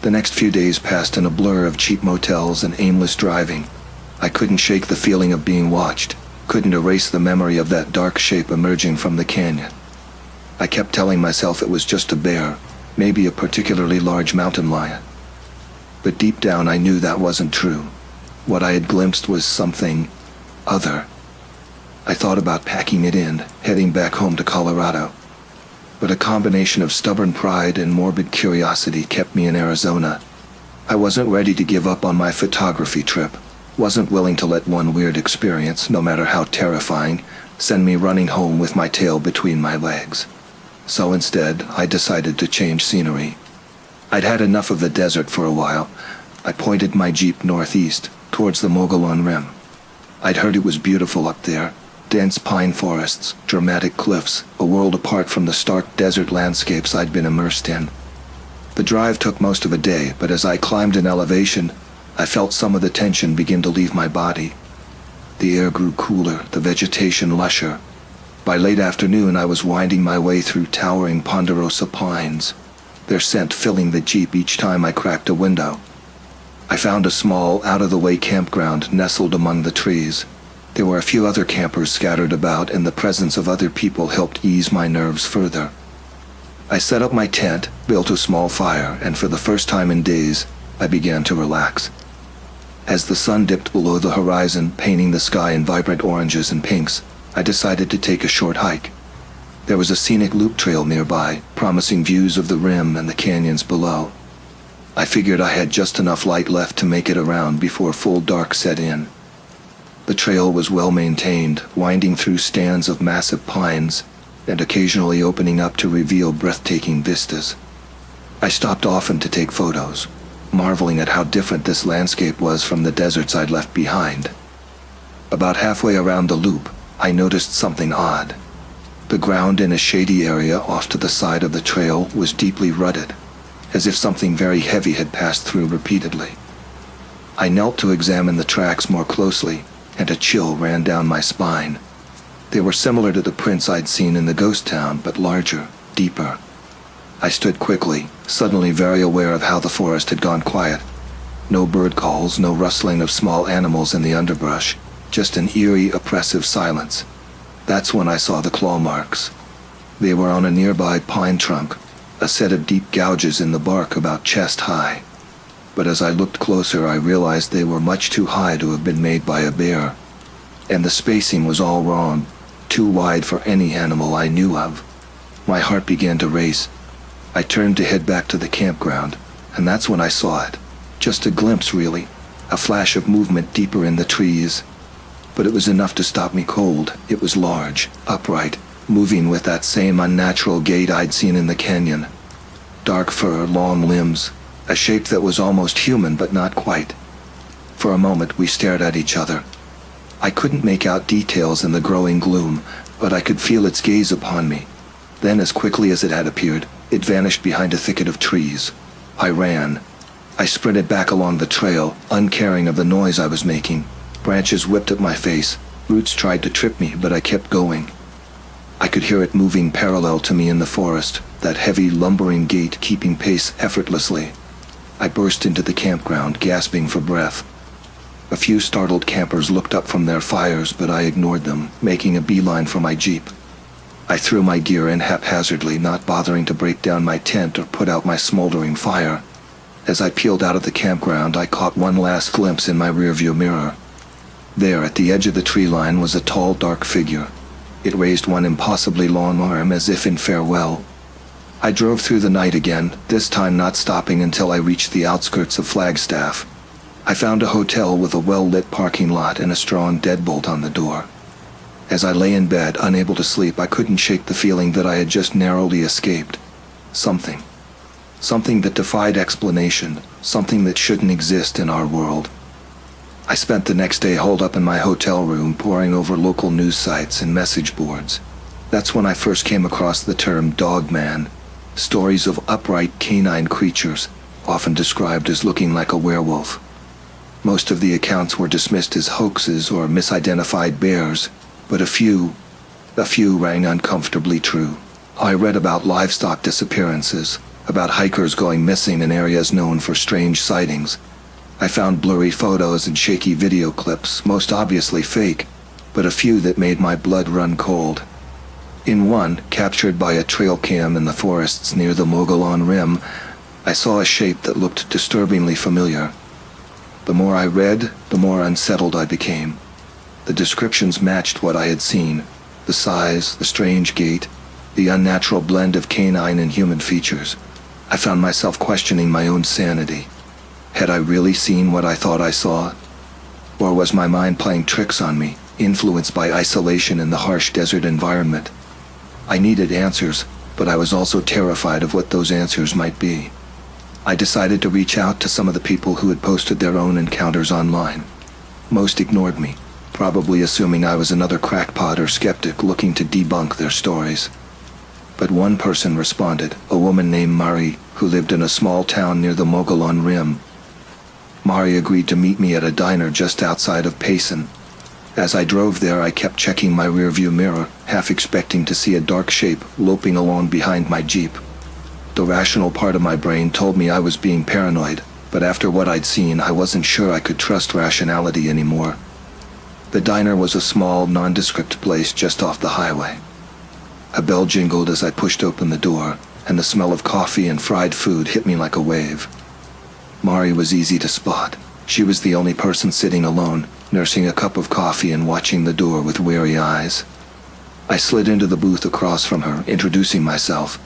The next few days passed in a blur of cheap motels and aimless driving. I couldn't shake the feeling of being watched, couldn't erase the memory of that dark shape emerging from the canyon. I kept telling myself it was just a bear, maybe a particularly large mountain lion. But deep down I knew that wasn't true. What I had glimpsed was something other. I thought about packing it in, heading back home to Colorado. But a combination of stubborn pride and morbid curiosity kept me in Arizona. I wasn't ready to give up on my photography trip, wasn't willing to let one weird experience, no matter how terrifying, send me running home with my tail between my legs. So instead, I decided to change scenery. I'd had enough of the desert for a while. I pointed my jeep northeast, towards the Mogollon Rim. I'd heard it was beautiful up there. Dense pine forests, dramatic cliffs, a world apart from the stark desert landscapes I'd been immersed in. The drive took most of a day, but as I climbed in elevation, I felt some of the tension begin to leave my body. The air grew cooler, the vegetation lusher. By late afternoon, I was winding my way through towering ponderosa pines, their scent filling the jeep each time I cracked a window. I found a small, out-of-the-way campground nestled among the trees. There were a few other campers scattered about, and the presence of other people helped ease my nerves further. I set up my tent, built a small fire, and for the first time in days, I began to relax. As the sun dipped below the horizon, painting the sky in vibrant oranges and pinks, I decided to take a short hike. There was a scenic loop trail nearby, promising views of the rim and the canyons below. I figured I had just enough light left to make it around before full dark set in. The trail was well maintained, winding through stands of massive pines, and occasionally opening up to reveal breathtaking vistas. I stopped often to take photos, marveling at how different this landscape was from the deserts I'd left behind. About halfway around the loop, I noticed something odd. The ground in a shady area off to the side of the trail was deeply rutted, as if something very heavy had passed through repeatedly. I knelt to examine the tracks more closely, and a chill ran down my spine. They were similar to the prints I'd seen in the ghost town, but larger, deeper. I stood quickly, suddenly very aware of how the forest had gone quiet. No bird calls, no rustling of small animals in the underbrush, just an eerie, oppressive silence. That's when I saw the claw marks. They were on a nearby pine trunk, a set of deep gouges in the bark about chest high. But as I looked closer, I realized they were much too high to have been made by a bear. And the spacing was all wrong, too wide for any animal I knew of. My heart began to race. I turned to head back to the campground, and that's when I saw it. Just a glimpse, really. A flash of movement deeper in the trees. But it was enough to stop me cold. It was large, upright, moving with that same unnatural gait I'd seen in the canyon. Dark fur, long limbs, a shape that was almost human but not quite. For a moment we stared at each other. I couldn't make out details in the growing gloom, but I could feel its gaze upon me. Then, as quickly as it had appeared, it vanished behind a thicket of trees. I ran. I sprinted back along the trail, uncaring of the noise I was making. Branches whipped at my face. Roots tried to trip me, but I kept going. I could hear it moving parallel to me in the forest, that heavy, lumbering gait keeping pace effortlessly. I burst into the campground, gasping for breath. A few startled campers looked up from their fires, but I ignored them, making a beeline for my jeep. I threw my gear in haphazardly, not bothering to break down my tent or put out my smoldering fire. As I peeled out of the campground, I caught one last glimpse in my rearview mirror. There, at the edge of the tree line, was a tall, dark figure. It raised one impossibly long arm as if in farewell. I drove through the night again, this time not stopping until I reached the outskirts of Flagstaff. I found a hotel with a well-lit parking lot and a strong deadbolt on the door. As I lay in bed, unable to sleep, I couldn't shake the feeling that I had just narrowly escaped. Something. Something that defied explanation, something that shouldn't exist in our world. I spent the next day holed up in my hotel room, poring over local news sites and message boards. That's when I first came across the term dogman, stories of upright canine creatures, often described as looking like a werewolf. Most of the accounts were dismissed as hoaxes or misidentified bears, but a few rang uncomfortably true. I read about livestock disappearances, about hikers going missing in areas known for strange sightings. I found blurry photos and shaky video clips, most obviously fake, but a few that made my blood run cold. In one, captured by a trail cam in the forests near the Mogollon Rim, I saw a shape that looked disturbingly familiar. The more I read, the more unsettled I became. The descriptions matched what I had seen: the size, the strange gait, the unnatural blend of canine and human features. I found myself questioning my own sanity. Had I really seen what I thought I saw? Or was my mind playing tricks on me, influenced by isolation in the harsh desert environment? I needed answers, but I was also terrified of what those answers might be. I decided to reach out to some of the people who had posted their own encounters online. Most ignored me, probably assuming I was another crackpot or skeptic looking to debunk their stories. But one person responded, a woman named Marie, who lived in a small town near the Mogollon Rim. Marie agreed to meet me at a diner just outside of Payson. As I drove there, I kept checking my rearview mirror, half expecting to see a dark shape loping along behind my Jeep. The rational part of my brain told me I was being paranoid, but after what I'd seen, I wasn't sure I could trust rationality anymore. The diner was a small, nondescript place just off the highway. A bell jingled as I pushed open the door, and the smell of coffee and fried food hit me like a wave. Mari was easy to spot. She was the only person sitting alone, nursing a cup of coffee and watching the door with weary eyes. I slid into the booth across from her, introducing myself.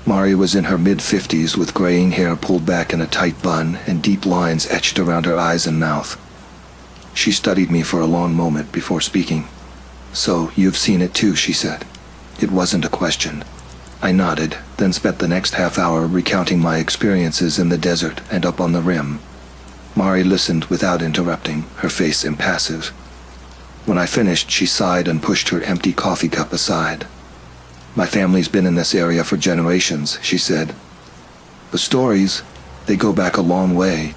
Mari was in her mid-50s with graying hair pulled back in a tight bun and deep lines etched around her eyes and mouth. She studied me for a long moment before speaking. "So, you've seen it too," she said. It wasn't a question. I nodded, then spent the next half hour recounting my experiences in the desert and up on the rim. Mari listened without interrupting, her face impassive. When I finished, she sighed and pushed her empty coffee cup aside. "My family's been in this area for generations," she said. "The stories, they go back a long way.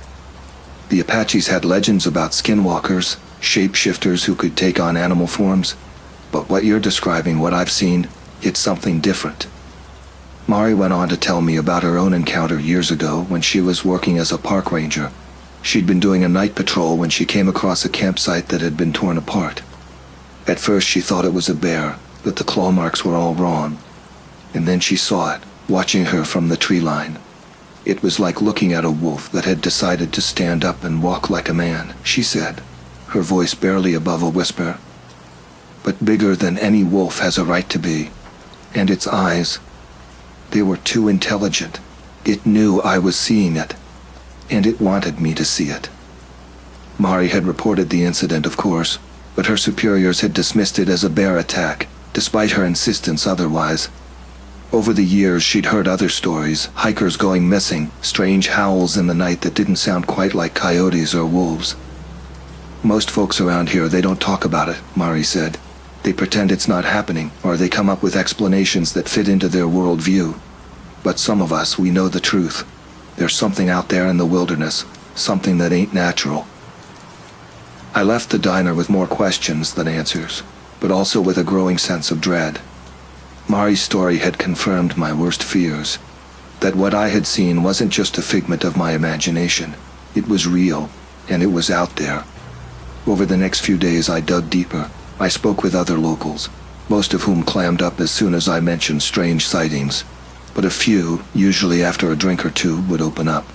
The Apaches had legends about skinwalkers, shapeshifters who could take on animal forms. But what you're describing, what I've seen, it's something different." Mari went on to tell me about her own encounter years ago when she was working as a park ranger. She'd been doing a night patrol when she came across a campsite that had been torn apart. At first she thought it was a bear, but the claw marks were all wrong. And then she saw it, watching her from the tree line. It was like looking at a wolf that had decided to stand up and walk like a man, she said, her voice barely above a whisper. but bigger than any wolf has a right to be. And its eyes, they were too intelligent. It knew I was seeing it, and it wanted me to see it. Mari had reported the incident, of course, but her superiors had dismissed it as a bear attack, despite her insistence otherwise. Over the years, she'd heard other stories, hikers going missing, strange howls in the night that didn't sound quite like coyotes or wolves. Most folks around here, they don't talk about it, Mari said. They pretend it's not happening, or they come up with explanations that fit into their worldview. But some of us, we know the truth. There's something out there in the wilderness, something that ain't natural. I left the diner with more questions than answers, but also with a growing sense of dread. Mari's story had confirmed my worst fears, that what I had seen wasn't just a figment of my imagination. It was real, and it was out there. Over the next few days, I dug deeper. I spoke with other locals, most of whom clammed up as soon as I mentioned strange sightings, but a few, usually after a drink or two, would open up.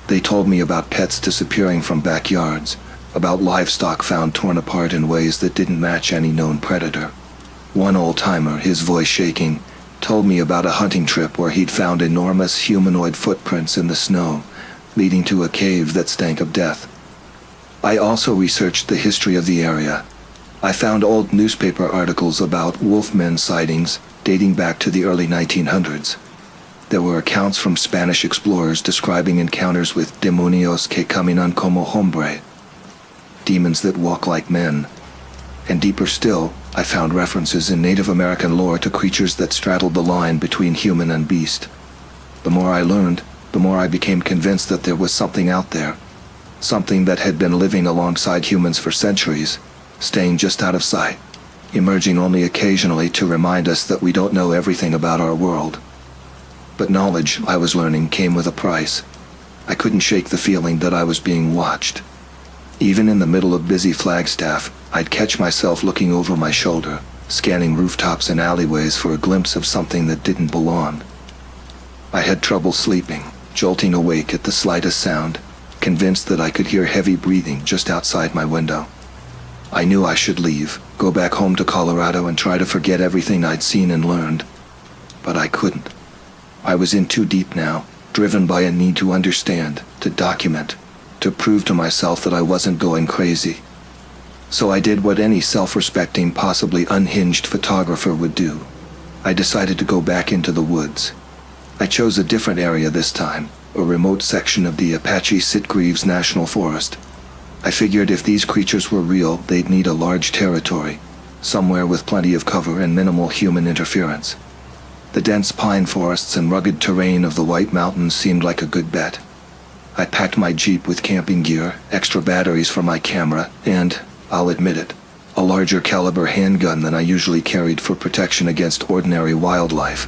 They told me about pets disappearing from backyards, about livestock found torn apart in ways that didn't match any known predator. One old-timer, his voice shaking, told me about a hunting trip where he'd found enormous humanoid footprints in the snow, leading to a cave that stank of death. I also researched the history of the area. I found old newspaper articles about wolfmen sightings dating back to the early 1900s. There were accounts from Spanish explorers describing encounters with demonios que caminan como hombre, demons that walk like men. And deeper still, I found references in Native American lore to creatures that straddled the line between human and beast. The more I learned, the more I became convinced that there was something out there, something that had been living alongside humans for centuries, staying just out of sight, emerging only occasionally to remind us that we don't know everything about our world. But knowledge, I was learning, came with a price. I couldn't shake the feeling that I was being watched. Even in the middle of busy Flagstaff, I'd catch myself looking over my shoulder, scanning rooftops and alleyways for a glimpse of something that didn't belong. I had trouble sleeping, jolting awake at the slightest sound, convinced that I could hear heavy breathing just outside my window. I knew I should leave, go back home to Colorado and try to forget everything I'd seen and learned. But I couldn't. I was in too deep now, driven by a need to understand, to document, to prove to myself that I wasn't going crazy. So I did what any self-respecting, possibly unhinged photographer would do. I decided to go back into the woods. I chose a different area this time, a remote section of the Apache Sitgreaves National Forest. I figured if these creatures were real, they'd need a large territory, somewhere with plenty of cover and minimal human interference. The dense pine forests and rugged terrain of the White Mountains seemed like a good bet. I packed my Jeep with camping gear, extra batteries for my camera, and, I'll admit it, a larger caliber handgun than I usually carried for protection against ordinary wildlife.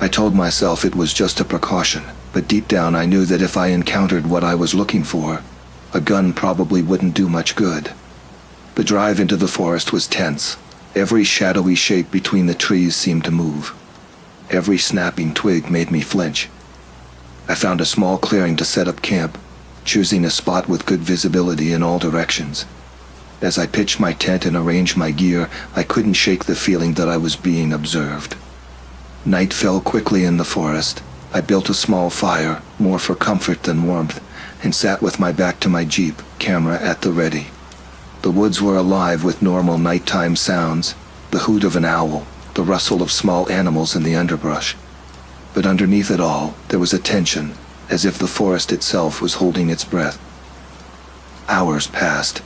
I told myself it was just a precaution, but deep down I knew that if I encountered what I was looking for, a gun probably wouldn't do much good. The drive into the forest was tense. Every shadowy shape between the trees seemed to move. Every snapping twig made me flinch. I found a small clearing to set up camp, choosing a spot with good visibility in all directions. As I pitched my tent and arranged my gear, I couldn't shake the feeling that I was being observed. Night fell quickly in the forest. I built a small fire, more for comfort than warmth, and sat with my back to my Jeep, camera at the ready. The woods were alive with normal nighttime sounds, the hoot of an owl, the rustle of small animals in the underbrush. But underneath it all, there was a tension, as if the forest itself was holding its breath. Hours passed.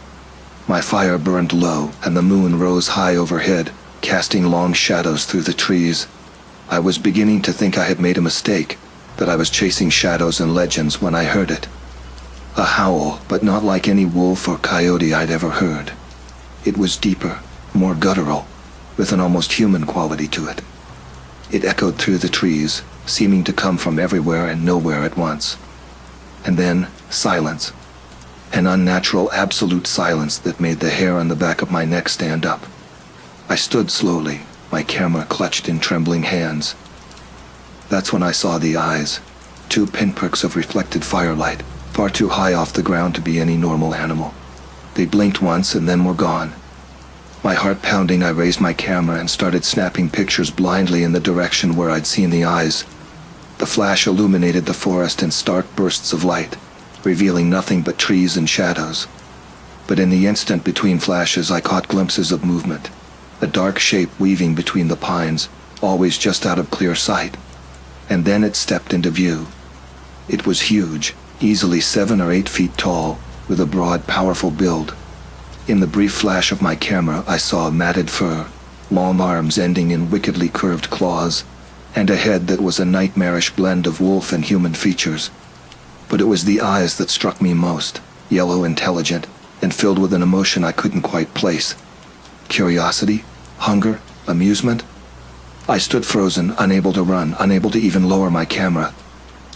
My fire burned low, and the moon rose high overhead, casting long shadows through the trees. I was beginning to think I had made a mistake, that I was chasing shadows and legends when I heard it. A howl, but not like any wolf or coyote I'd ever heard. It was deeper, more guttural, with an almost human quality to it. It echoed through the trees, seeming to come from everywhere and nowhere at once. And then, silence. An unnatural, absolute silence that made the hair on the back of my neck stand up. I stood slowly, my camera clutched in trembling hands. That's when I saw the eyes, 2 pinpricks of reflected firelight, far too high off the ground to be any normal animal. They blinked once and then were gone. My heart pounding, I raised my camera and started snapping pictures blindly in the direction where I'd seen the eyes. The flash illuminated the forest in stark bursts of light, revealing nothing but trees and shadows. But in the instant between flashes, I caught glimpses of movement, a dark shape weaving between the pines, always just out of clear sight. And then it stepped into view. It was huge, easily 7 or 8 feet tall, with a broad, powerful build. In the brief flash of my camera, I saw matted fur, long arms ending in wickedly curved claws, and a head that was a nightmarish blend of wolf and human features. But it was the eyes that struck me most, yellow, intelligent, and filled with an emotion I couldn't quite place. Curiosity? Hunger? Amusement? I stood frozen, unable to run, unable to even lower my camera.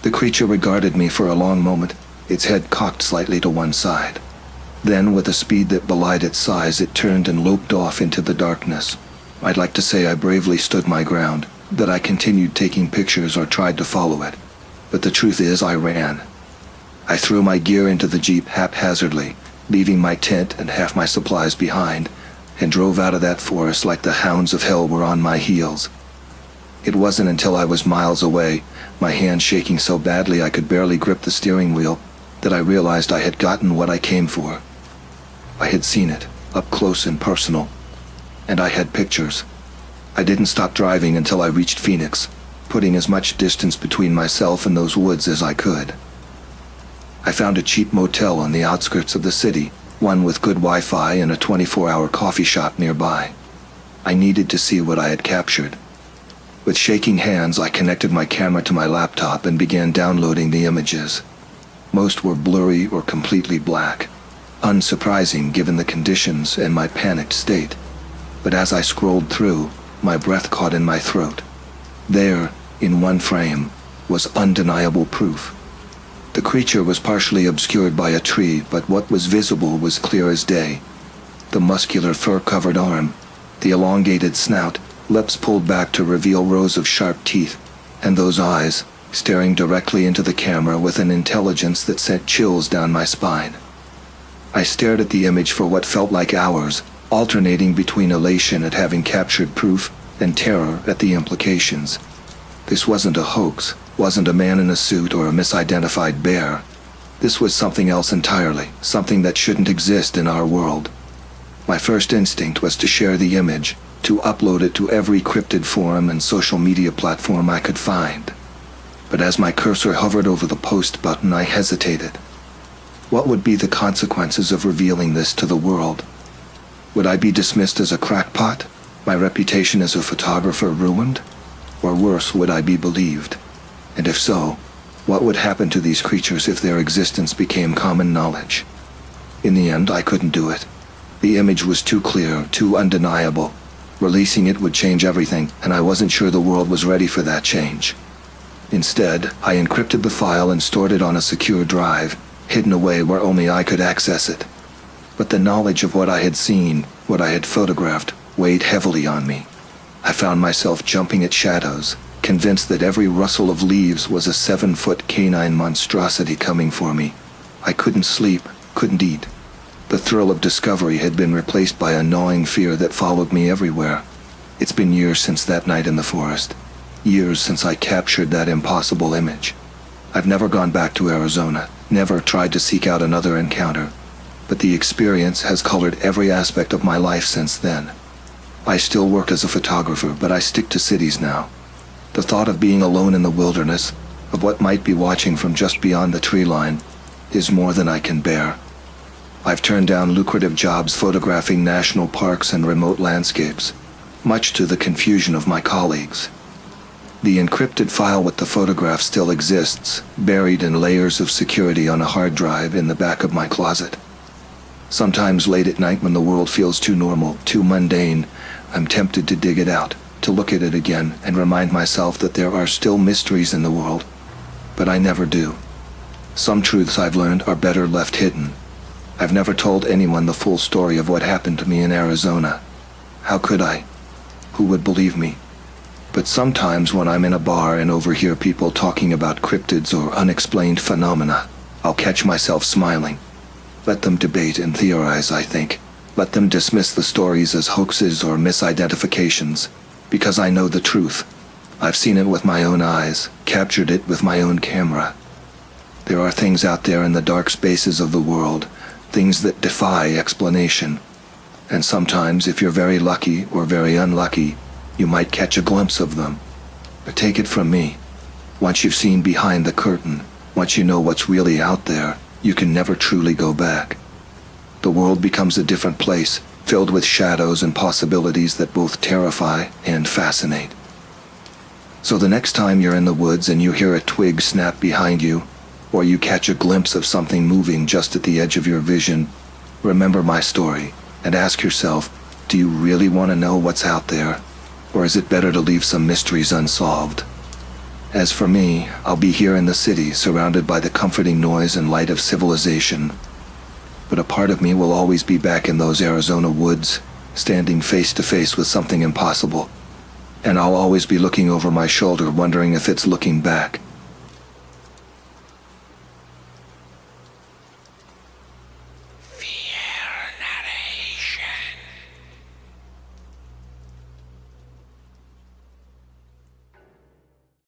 The creature regarded me for a long moment, its head cocked slightly to one side. Then, with a speed that belied its size, it turned and loped off into the darkness. I'd like to say I bravely stood my ground, that I continued taking pictures or tried to follow it. But the truth is, I ran. I threw my gear into the Jeep haphazardly, leaving my tent and half my supplies behind, and drove out of that forest like the hounds of hell were on my heels. It wasn't until I was miles away, my hand shaking so badly I could barely grip the steering wheel, that I realized I had gotten what I came for. I had seen it, up close and personal, and I had pictures. I didn't stop driving until I reached Phoenix, putting as much distance between myself and those woods as I could. I found a cheap motel on the outskirts of the city, one with good Wi-Fi and a 24-hour coffee shop nearby. I needed to see what I had captured. With shaking hands, I connected my camera to my laptop and began downloading the images. Most were blurry or completely black, unsurprising given the conditions and my panicked state. But as I scrolled through, my breath caught in my throat. There, in one frame, was undeniable proof. The creature was partially obscured by a tree, but what was visible was clear as day. The muscular fur-covered arm, the elongated snout, lips pulled back to reveal rows of sharp teeth, and those eyes, staring directly into the camera with an intelligence that sent chills down my spine. I stared at the image for what felt like hours, alternating between elation at having captured proof and terror at the implications. This wasn't a hoax, wasn't a man in a suit or a misidentified bear. This was something else entirely, something that shouldn't exist in our world. My first instinct was to share the image, to upload it to every cryptid forum and social media platform I could find. But as my cursor hovered over the post button, I hesitated. What would be the consequences of revealing this to the world? Would I be dismissed as a crackpot, my reputation as a photographer ruined? Or worse, would I be believed? And if so, what would happen to these creatures if their existence became common knowledge? In the end, I couldn't do it. The image was too clear, too undeniable. Releasing it would change everything, and I wasn't sure the world was ready for that change. Instead, I encrypted the file and stored it on a secure drive, hidden away where only I could access it. But the knowledge of what I had seen, what I had photographed, weighed heavily on me. I found myself jumping at shadows, convinced that every rustle of leaves was a 7-foot canine monstrosity coming for me. I couldn't sleep, couldn't eat. The thrill of discovery had been replaced by a gnawing fear that followed me everywhere. It's been years since that night in the forest. Years since I captured that impossible image. I've never gone back to Arizona, never tried to seek out another encounter. But the experience has colored every aspect of my life since then. I still work as a photographer, but I stick to cities now. The thought of being alone in the wilderness, of what might be watching from just beyond the tree line, is more than I can bear. I've turned down lucrative jobs photographing national parks and remote landscapes, much to the confusion of my colleagues. The encrypted file with the photograph still exists, buried in layers of security on a hard drive in the back of my closet. Sometimes late at night when the world feels too normal, too mundane, I'm tempted to dig it out, to look at it again and remind myself that there are still mysteries in the world. But I never do. Some truths I've learned are better left hidden. I've never told anyone the full story of what happened to me in Arizona. How could I? Who would believe me? But sometimes when I'm in a bar and overhear people talking about cryptids or unexplained phenomena, I'll catch myself smiling. Let them debate and theorize, I think. Let them dismiss the stories as hoaxes or misidentifications, because I know the truth. I've seen it with my own eyes, captured it with my own camera. There are things out there in the dark spaces of the world, things that defy explanation. And sometimes, if you're very lucky or very unlucky, you might catch a glimpse of them. But take it from me, once you've seen behind the curtain, once you know what's really out there, you can never truly go back. The world becomes a different place, filled with shadows and possibilities that both terrify and fascinate. So the next time you're in the woods and you hear a twig snap behind you, or you catch a glimpse of something moving just at the edge of your vision, remember my story and ask yourself, do you really want to know what's out there? Or is it better to leave some mysteries unsolved? As for me, I'll be here in the city, surrounded by the comforting noise and light of civilization. But a part of me will always be back in those Arizona woods, standing face to face with something impossible. And I'll always be looking over my shoulder, wondering if it's looking back.